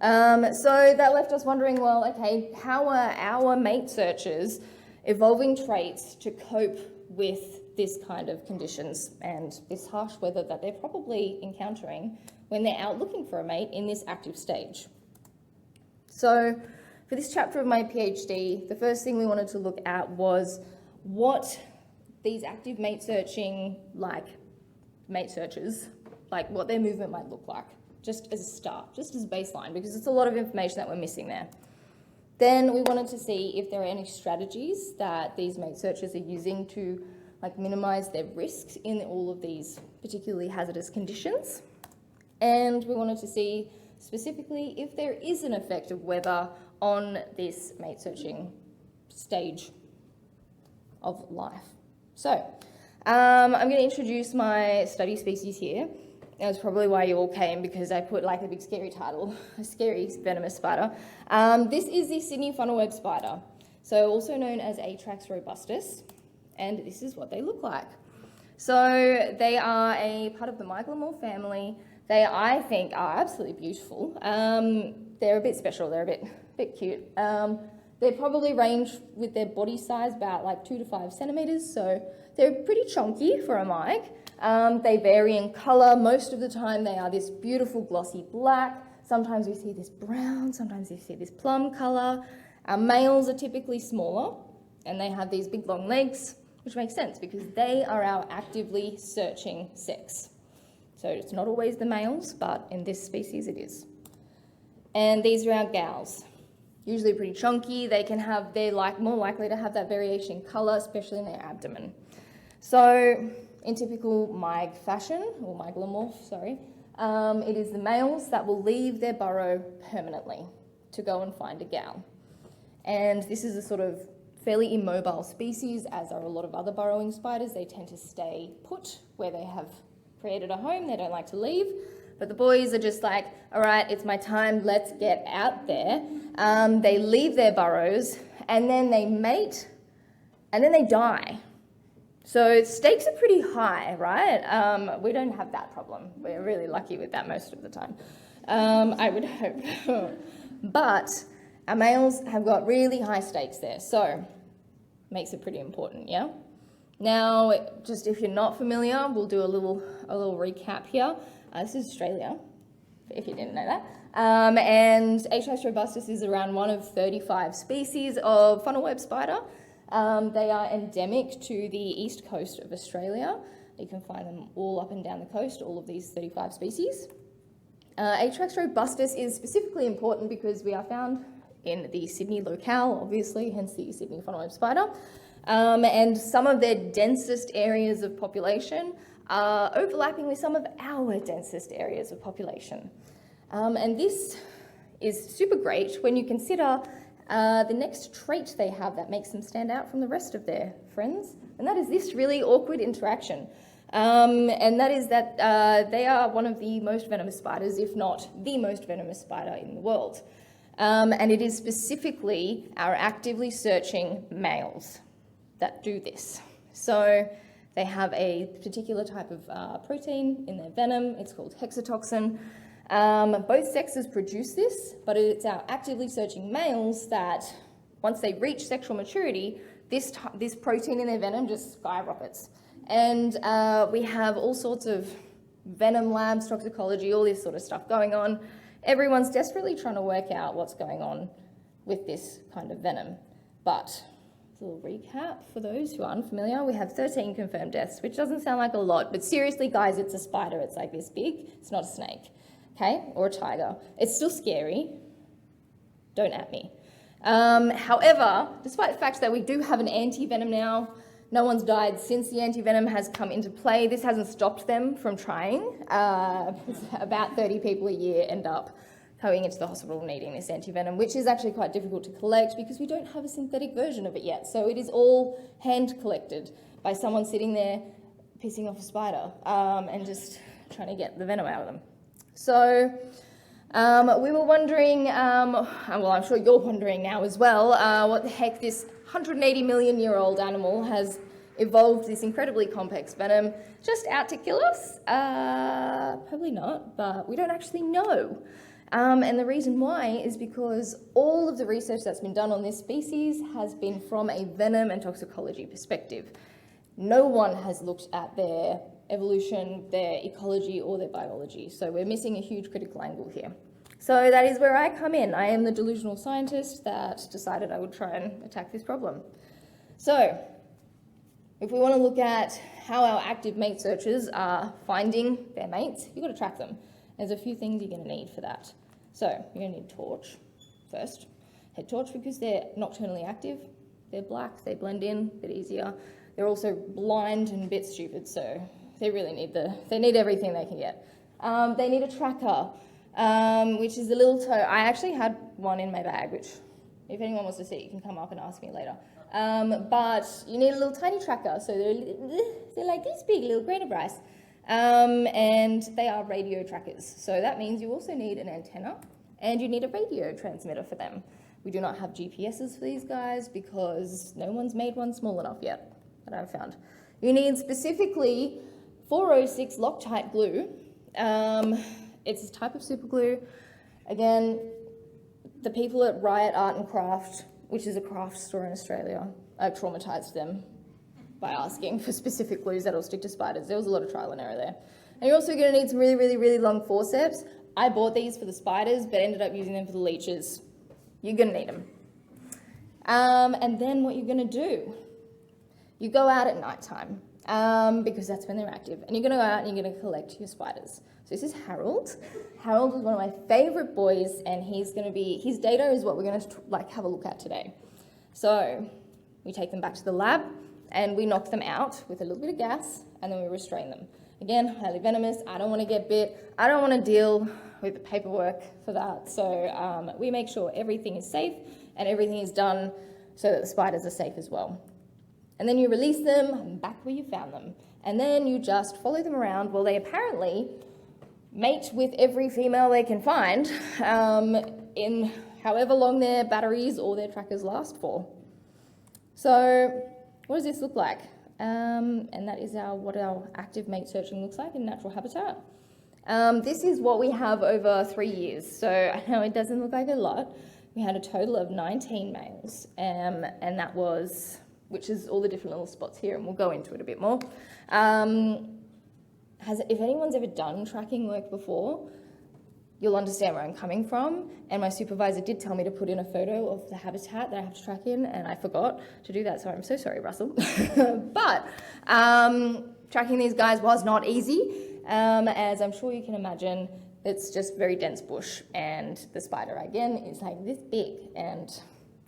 So that left us wondering, well, okay, how are our mate searchers evolving traits to cope with this kind of conditions and this harsh weather that they're probably encountering when they're out looking for a mate in this active stage? So for this chapter of my PhD, the first thing we wanted to look at was what these active mate searching, like mate searchers, like what their movement might look like, just as a start, just as a baseline, because it's a lot of information that we're missing there. Then we wanted to see if there are any strategies that these mate searchers are using to like minimize their risks in all of these particularly hazardous conditions. And we wanted to see specifically if there is an effect of weather on this mate searching stage of life. So I'm going to introduce my study species here. That's probably why you all came, because I put like a big scary title, a scary venomous spider. This is the Sydney funnel-web spider, so also known as Atrax robustus, and this is what they look like. So they are a part of the Myglemore family. They, I think, are absolutely beautiful. They're a bit special, they're a bit cute. They probably range with their body size about like 2 to 5 centimetres, so they're pretty chunky for a myg. They vary in colour. Most of the time they are this beautiful glossy black. Sometimes we see this brown, sometimes we see this plum colour. Our males are typically smaller and they have these big long legs, which makes sense because they are our actively searching sex. So it's not always the males, but in this species it is. And these are our gals. Usually pretty chunky. They're like more likely to have that variation in colour, especially in their abdomen. So in typical myg fashion, or mygalomorph, sorry, it is the males that will leave their burrow permanently to go and find a gal. And this is a sort of fairly immobile species, as are a lot of other burrowing spiders. They tend to stay put where they have created a home. They don't like to leave. But the boys are just like, all right, it's my time, let's get out there. They leave their burrows, and then they mate, and then they die. So stakes are pretty high, right? We don't have that problem. We're really lucky with that most of the time, I would hope. But our males have got really high stakes there, so makes it pretty important, yeah? Now, just if you're not familiar, we'll do a little recap here. This is Australia, if you didn't know that. And H. robustus is around one of 35 species of funnel web spider. They are endemic to the east coast of Australia. You can find them all up and down the coast, all of these 35 species. H. robustus is specifically important because we are found in the Sydney locale, obviously, hence the Sydney funnel web spider. And some of their densest areas of population are overlapping with some of our densest areas of population. And this is super great when you consider the next trait they have that makes them stand out from the rest of their friends, and that is this really awkward interaction. And that is that they are one of the most venomous spiders, if not the most venomous spider in the world. And it is specifically our actively searching males that do this. So they have a particular type of protein in their venom. It's called hexatoxin. Both sexes produce this, but it's our actively searching males that, once they reach sexual maturity, this protein in their venom just skyrockets. And we have all sorts of venom labs, toxicology, all this sort of stuff going on. Everyone's desperately trying to work out what's going on with this kind of venom. But a little recap for those who are unfamiliar. We have 13 confirmed deaths, which doesn't sound like a lot, but seriously, guys, it's a spider. It's like this big. It's not a snake, okay, or a tiger. It's still scary. Don't at me. However, despite the fact that we do have an anti-venom now, no one's died since the anti-venom has come into play. This hasn't stopped them from trying. About 30 people a year end up going into the hospital needing this anti-venom, which is actually quite difficult to collect because we don't have a synthetic version of it yet. So it is all hand collected by someone sitting there pissing off a spider and just trying to get the venom out of them. So we were wondering, well, I'm sure you're wondering now as well, what the heck this 180 million year old animal has evolved this incredibly complex venom just out to kill us? Probably not, but we don't actually know. And the reason why is because all of the research that's been done on this species has been from a venom and toxicology perspective. No one has looked at their evolution, their ecology, or their biology. So we're missing a huge critical angle here. So that is where I come in. I am the delusional scientist that decided I would try and attack this problem. So if we want to look at how our active mate searchers are finding their mates, you've got to track them. There's a few things you're going to need for that. So you're going to need torch first. Head torch because they're nocturnally active. They're black, they blend in a bit easier. They're also blind and a bit stupid, so they really need everything they can get. They need a tracker, which is a little toe. I actually had one in my bag, which if anyone wants to see, you can come up and ask me later. But you need a little tiny tracker, so they're like this big, little grain of rice. And they are radio trackers. So that means you also need an antenna and you need a radio transmitter for them. We do not have GPSs for these guys because no one's made one small enough yet that I've found. You need specifically 406 Loctite glue. It's a type of super glue. Again, the people at Riot Art and Craft, which is a craft store in Australia, traumatized them by asking for specific glues that'll stick to spiders. There was a lot of trial and error there. And you're also going to need some really, really, really long forceps. I bought these for the spiders, but ended up using them for the leeches. You're going to need them. And then what you're going to do, you go out at nighttime, because that's when they're active. And you're going to go out and you're going to collect your spiders. So this is Harold. Harold was one of my favorite boys, and his data is what we're going to have a look at today. So we take them back to the lab. and we knock them out with a little bit of gas, and then we restrain them. Again, highly venomous. I don't want to get bit. I don't want to deal with the paperwork for that. So we make sure everything is safe and everything is done so that the spiders are safe as well. And then you release them back where you found them. And then you just follow them around. Well, they apparently mate with every female they can find in however long their batteries or their trackers last for. So what does this look like? And that is what our active mate searching looks like in natural habitat. This is what we have over 3 years. So I know it doesn't look like a lot. We had a total of 19 males, and that was, which is all the different little spots here, and we'll go into it a bit more. If anyone's ever done tracking work before, you'll understand where I'm coming from. And my supervisor did tell me to put in a photo of the habitat that I have to track in, and I forgot to do that, so I'm so sorry, Russell. But tracking these guys was not easy. As I'm sure you can imagine, it's just very dense bush, and the spider, again, is like this big, and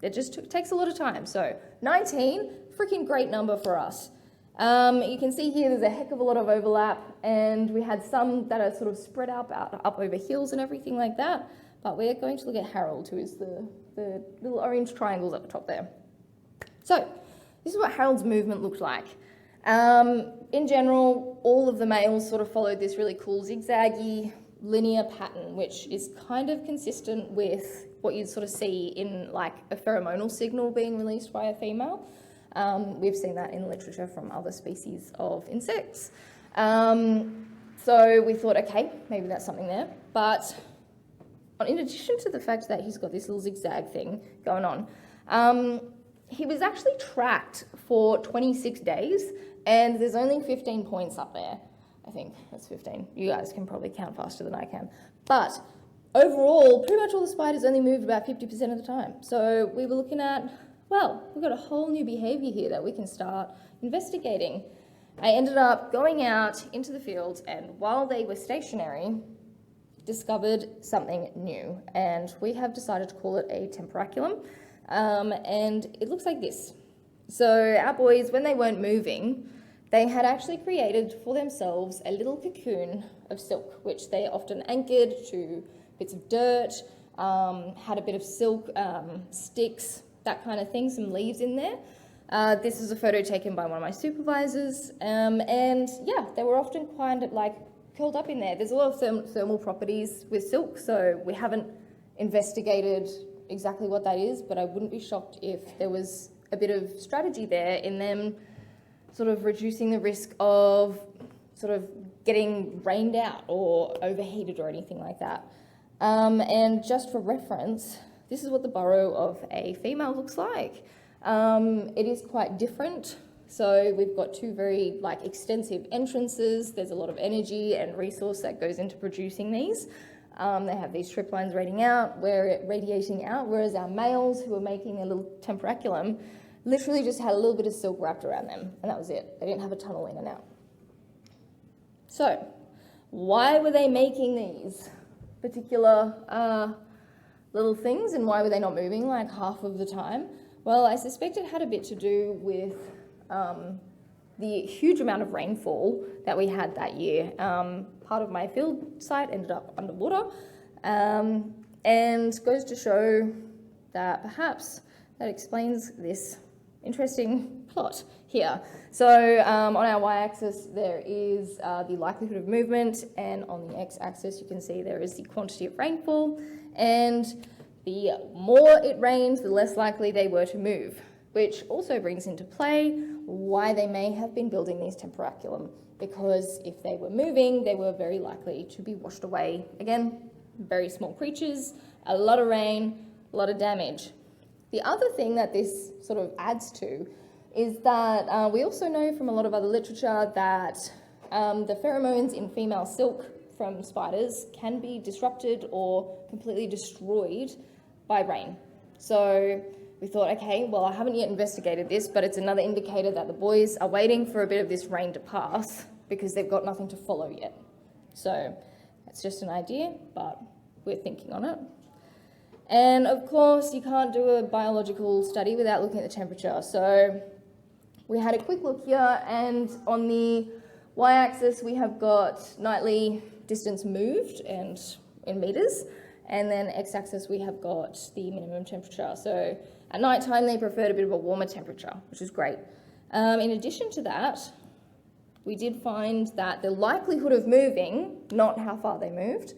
it just takes a lot of time. So 19, freaking great number for us. You can see here there's a heck of a lot of overlap, and we had some that are sort of spread up over hills and everything like that, but we're going to look at Harold, who is the little orange triangles at the top there. So this is what Harold's movement looked like. In general, all of the males sort of followed this really cool zigzaggy linear pattern, which is kind of consistent with what you'd sort of see in like a pheromonal signal being released by a female. We've seen that in literature from other species of insects. So we thought, okay, maybe that's something there. But in addition to the fact that he's got this little zigzag thing going on, he was actually tracked for 26 days, and there's only 15 points up there. I think that's 15. You guys can probably count faster than I can. But overall, pretty much all the spiders only moved about 50% of the time. So we were looking at, well, we've got a whole new behaviour here that we can start investigating. I ended up going out into the fields, and while they were stationary, discovered something new. And we have decided to call it a temperaculum. And it looks like this. So our boys, when they weren't moving, they had actually created for themselves a little cocoon of silk, which they often anchored to bits of dirt, had a bit of silk, sticks, that kind of thing, some leaves in there. This is a photo taken by one of my supervisors, and yeah, they were often quite like curled up in there. There's a lot of thermal properties with silk, so we haven't investigated exactly what that is, but I wouldn't be shocked if there was a bit of strategy there in them sort of reducing the risk of sort of getting rained out or overheated or anything like that. And just for reference, this is what the burrow of a female looks like. It is quite different. So we've got two very like extensive entrances. There's a lot of energy and resource that goes into producing these. They have these strip lines radiating out, whereas our males who are making their little temperaculum literally just had a little bit of silk wrapped around them, and that was it. They didn't have a tunnel in and out. So why were they making these particular little things, and why were they not moving like half of the time? Well, I suspect it had a bit to do with the huge amount of rainfall that we had that year. Part of my field site ended up underwater, and goes to show that perhaps that explains this interesting plot here. So on our y-axis there is the likelihood of movement, and on the x-axis you can see there is the quantity of rainfall, and the more it rains, the less likely they were to move, which also brings into play why they may have been building these temperaculum, because if they were moving, they were very likely to be washed away. Again, very small creatures, a lot of rain, a lot of damage. The other thing that this sort of adds to is that we also know from a lot of other literature that the pheromones in female silk from spiders can be disrupted or completely destroyed by rain. So we thought, okay, well, I haven't yet investigated this, but it's another indicator that the boys are waiting for a bit of this rain to pass because they've got nothing to follow yet. So it's just an idea, but we're thinking on it. And of course, you can't do a biological study without looking at the temperature. So we had a quick look here, and on the y-axis we have got nightly distance moved and in meters, and then x-axis we have got the minimum temperature. So at night time they preferred a bit of a warmer temperature, which is great. In addition to that, we did find that the likelihood of moving, not how far they moved,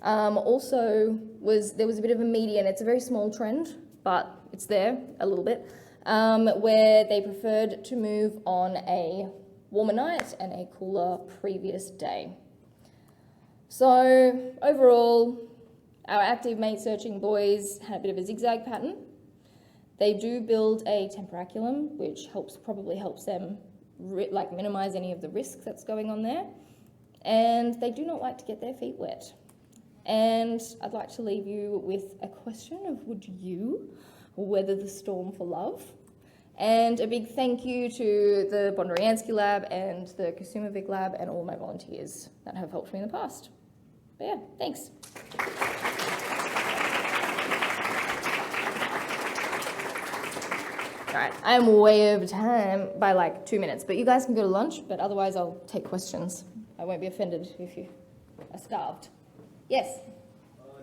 also there was a bit of a median. It's a very small trend, but it's there a little bit, where they preferred to move on a warmer night and a cooler previous day. So overall, our active mate searching boys had a bit of a zigzag pattern. They do build a temperaculum, which probably helps them minimize any of the risk that's going on there. And they do not like to get their feet wet. And I'd like to leave you with a question of, would you weather the storm for love? And a big thank you to the Bondariansky lab and the Kasumovic lab and all my volunteers that have helped me in the past. But yeah, thanks. All right, I'm way over time by like 2 minutes, but you guys can go to lunch, but otherwise I'll take questions. I won't be offended if you are starved. Yes?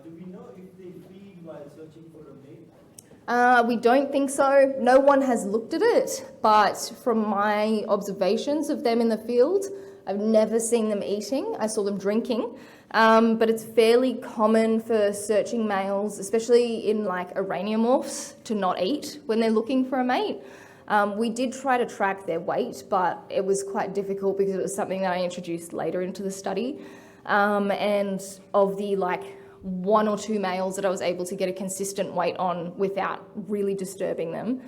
Do we know if they feed while searching for a mate? We don't think so. No one has looked at it, but from my observations of them in the field, I've never seen them eating. I saw them drinking, but it's fairly common for searching males, especially in like araneomorphs, to not eat when they're looking for a mate. We did try to track their weight, but it was quite difficult because it was something that I introduced later into the study. And of the like 1 or 2 males that I was able to get a consistent weight on without really disturbing them,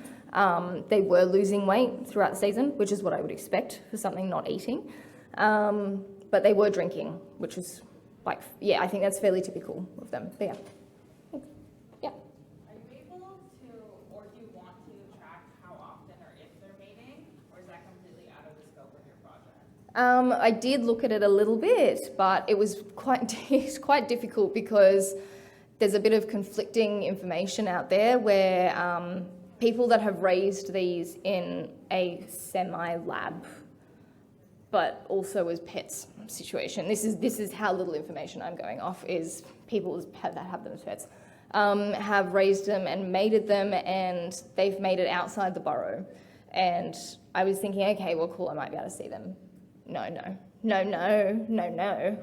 they were losing weight throughout the season, which is what I would expect for something not eating. But they were drinking, which is like, yeah, I think that's fairly typical of them. But yeah. Thanks. Yeah. Are you able to, or do you want to track how often or if they're mating, or is that completely out of the scope of your project? I did look at it a little bit, but it was it's quite difficult because there's a bit of conflicting information out there where people that have raised these in a semi-lab, but also as pets situation. This is how little information I'm going off, is people that have them as pets have raised them and mated them, and they've made it outside the burrow. And I was thinking, okay, well, cool, I might be able to see them. No.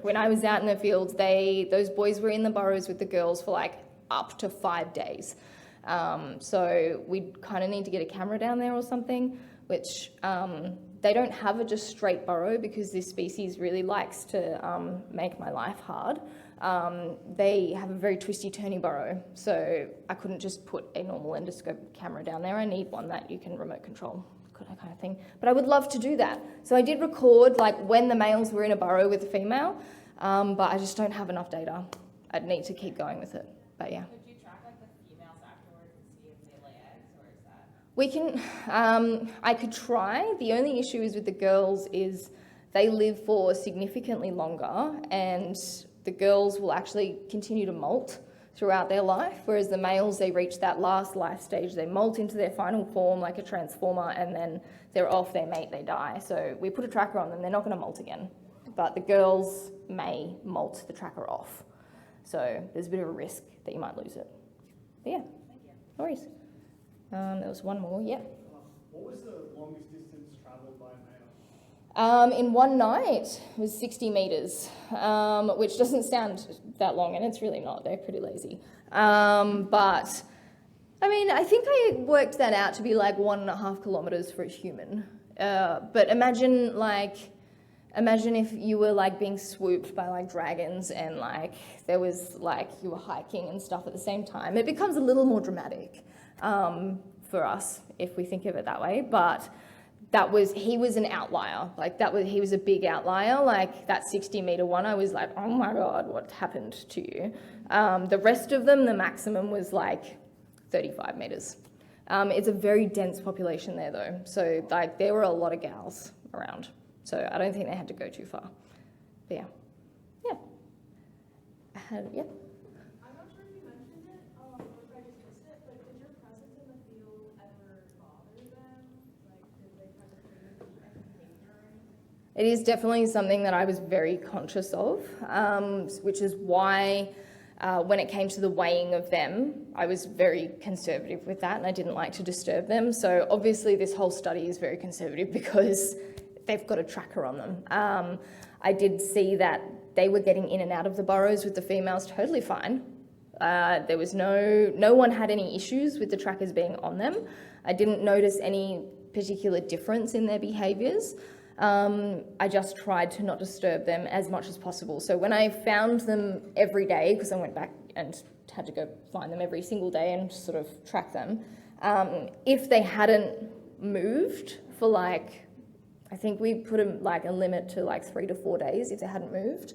When I was out in the field, those boys were in the burrows with the girls for like up to 5 days. So we kind of need to get a camera down there or something, which they don't have a just straight burrow because this species really likes to make my life hard. They have a very twisty, turny burrow, so I couldn't just put a normal endoscope camera down there. I need one that you can remote control, kind of thing. But I would love to do that. So I did record like when the males were in a burrow with the female, but I just don't have enough data. I'd need to keep going with it, but yeah. Could you track like the females afterwards and see if they lay eggs, or is that? We can, I could try. The only issue is with the girls is they live for significantly longer, and the girls will actually continue to molt throughout their life, whereas the males, they reach that last life stage, they molt into their final form like a transformer, and then they're off, they mate, they die. So we put a tracker on them, they're not going to molt again. But the girls may molt the tracker off. So there's a bit of a risk that you might lose it. But yeah, no worries. There was one more, yeah. What was the longest distance travelled by a male? In one night, it was 60 metres, which doesn't sound that long, and it's really not. They're pretty lazy. But, I mean, I think I worked that out to be like 1.5 kilometres for a human. But imagine if you were like being swooped by like dragons and like there was like you were hiking and stuff at the same time. It becomes a little more dramatic for us if we think of it that way. But he was an outlier. He was a big outlier. Like that 60-metre one, I was like, oh my God, what happened to you? The rest of them, the maximum was like 35 metres. It's a very dense population there though. So like there were a lot of gals around. So I don't think they had to go too far. But yeah. Yeah. I'm not sure if you mentioned it, or if I just missed it, but did your presence in the field ever bother them? Like, did they kind of It is definitely something that I was very conscious of, which is why when it came to the weighing of them, I was very conservative with that and I didn't like to disturb them. So obviously this whole study is very conservative because they've got a tracker on them. I did see that they were getting in and out of the burrows with the females totally fine. There was no one had any issues with the trackers being on them. I didn't notice any particular difference in their behaviours. I just tried to not disturb them as much as possible. So when I found them every day, because I went back and had to go find them every single day and sort of track them, if they hadn't moved for like, I think we put a limit to like 3 to 4 days if they hadn't moved,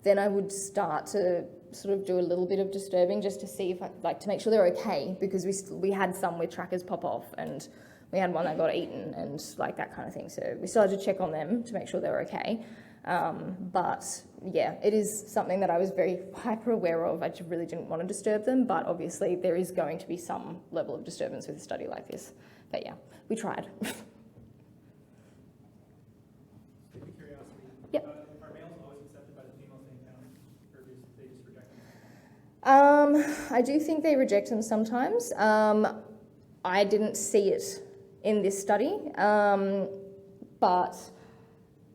then I would start to sort of do a little bit of disturbing just to see if to make sure they're okay, because we had some with trackers pop off and we had one that got eaten and like that kind of thing. So we started to check on them to make sure they were okay. But yeah, it is something that I was very hyper aware of. I just really didn't want to disturb them, but obviously there is going to be some level of disturbance with a study like this. But yeah, we tried. Yep. Are males always accepted by the females they encounter, or do they just reject them? I do think they reject them sometimes. I didn't see it in this study, but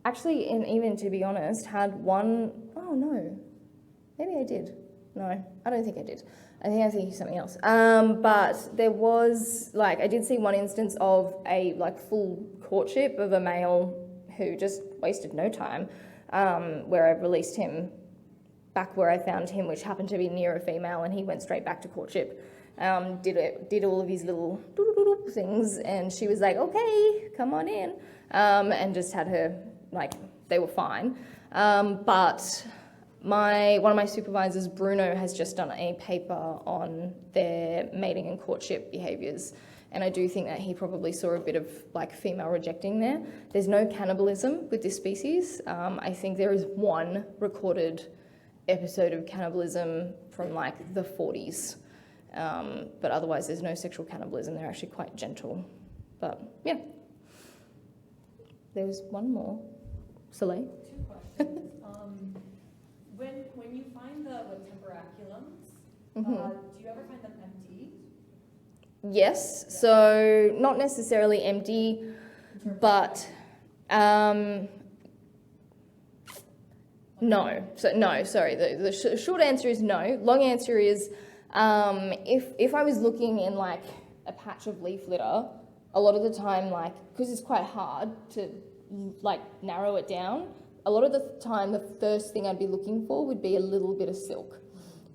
actually, and even to be honest, had one, oh no, maybe I did. No, I don't think I did. I think I'm thinking something else. But there was, I did see one instance of a, full courtship of a male who just wasted no time, where I released him back where I found him, which happened to be near a female, and he went straight back to courtship. Did all of his little things, and she was like, okay, come on in, and just had her, they were fine. But one of my supervisors, Bruno, has just done a paper on their mating and courtship behaviours, and I do think that he probably saw a bit of female rejecting there. There's no cannibalism with this species. I think there is one recorded episode of cannibalism from the 40s. But otherwise there's no sexual cannibalism. They're actually quite gentle. But yeah. There was one more. Soleil? 2 questions. When you find the temporaculums, do you ever find them empty? Yes. So not necessarily empty, but no. So no, sorry. The short answer is no. Long answer is if I was looking in a patch of leaf litter, a lot of the time, because it's quite hard to narrow it down, a lot of the time the first thing I'd be looking for would be a little bit of silk.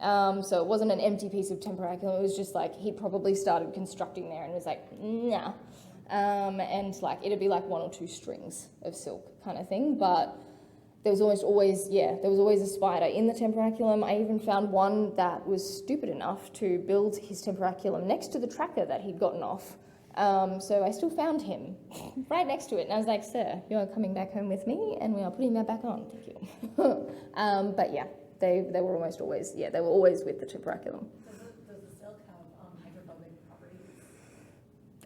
So it wasn't an empty piece of temporaculum, it was just he probably started constructing there and was nah. And it'd be 1 or 2 strings of silk kind of thing, but there was always a spider in the temporaculum. I even found one that was stupid enough to build his temporaculum next to the tracker that he'd gotten off. So I still found him right next to it. And I was like, sir, you are coming back home with me and we are putting that back on. Thank you. But yeah, they were almost always, they were always with the temporaculum. Does the silk have hydrophobic properties?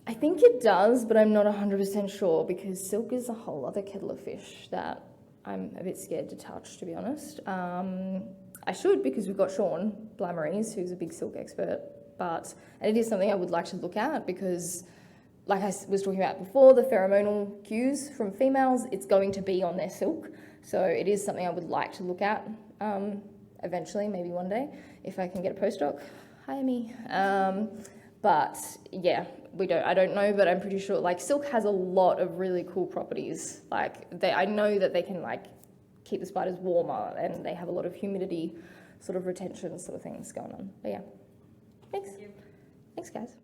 I think it does, but I'm not 100% sure because silk is a whole other kettle of fish that I'm a bit scared to touch, to be honest. I should, because we've got Sean Blamarese, who's a big silk expert, and it is something I would like to look at because, like I was talking about before, the pheromonal cues from females, it's going to be on their silk. So it is something I would like to look at eventually, maybe one day, if I can get a postdoc. Hire me. But yeah, I don't know, but I'm pretty sure silk has a lot of really cool properties. I know that they can keep the spiders warmer and they have a lot of humidity sort of retention sort of things going on. But yeah, thanks. Thanks guys.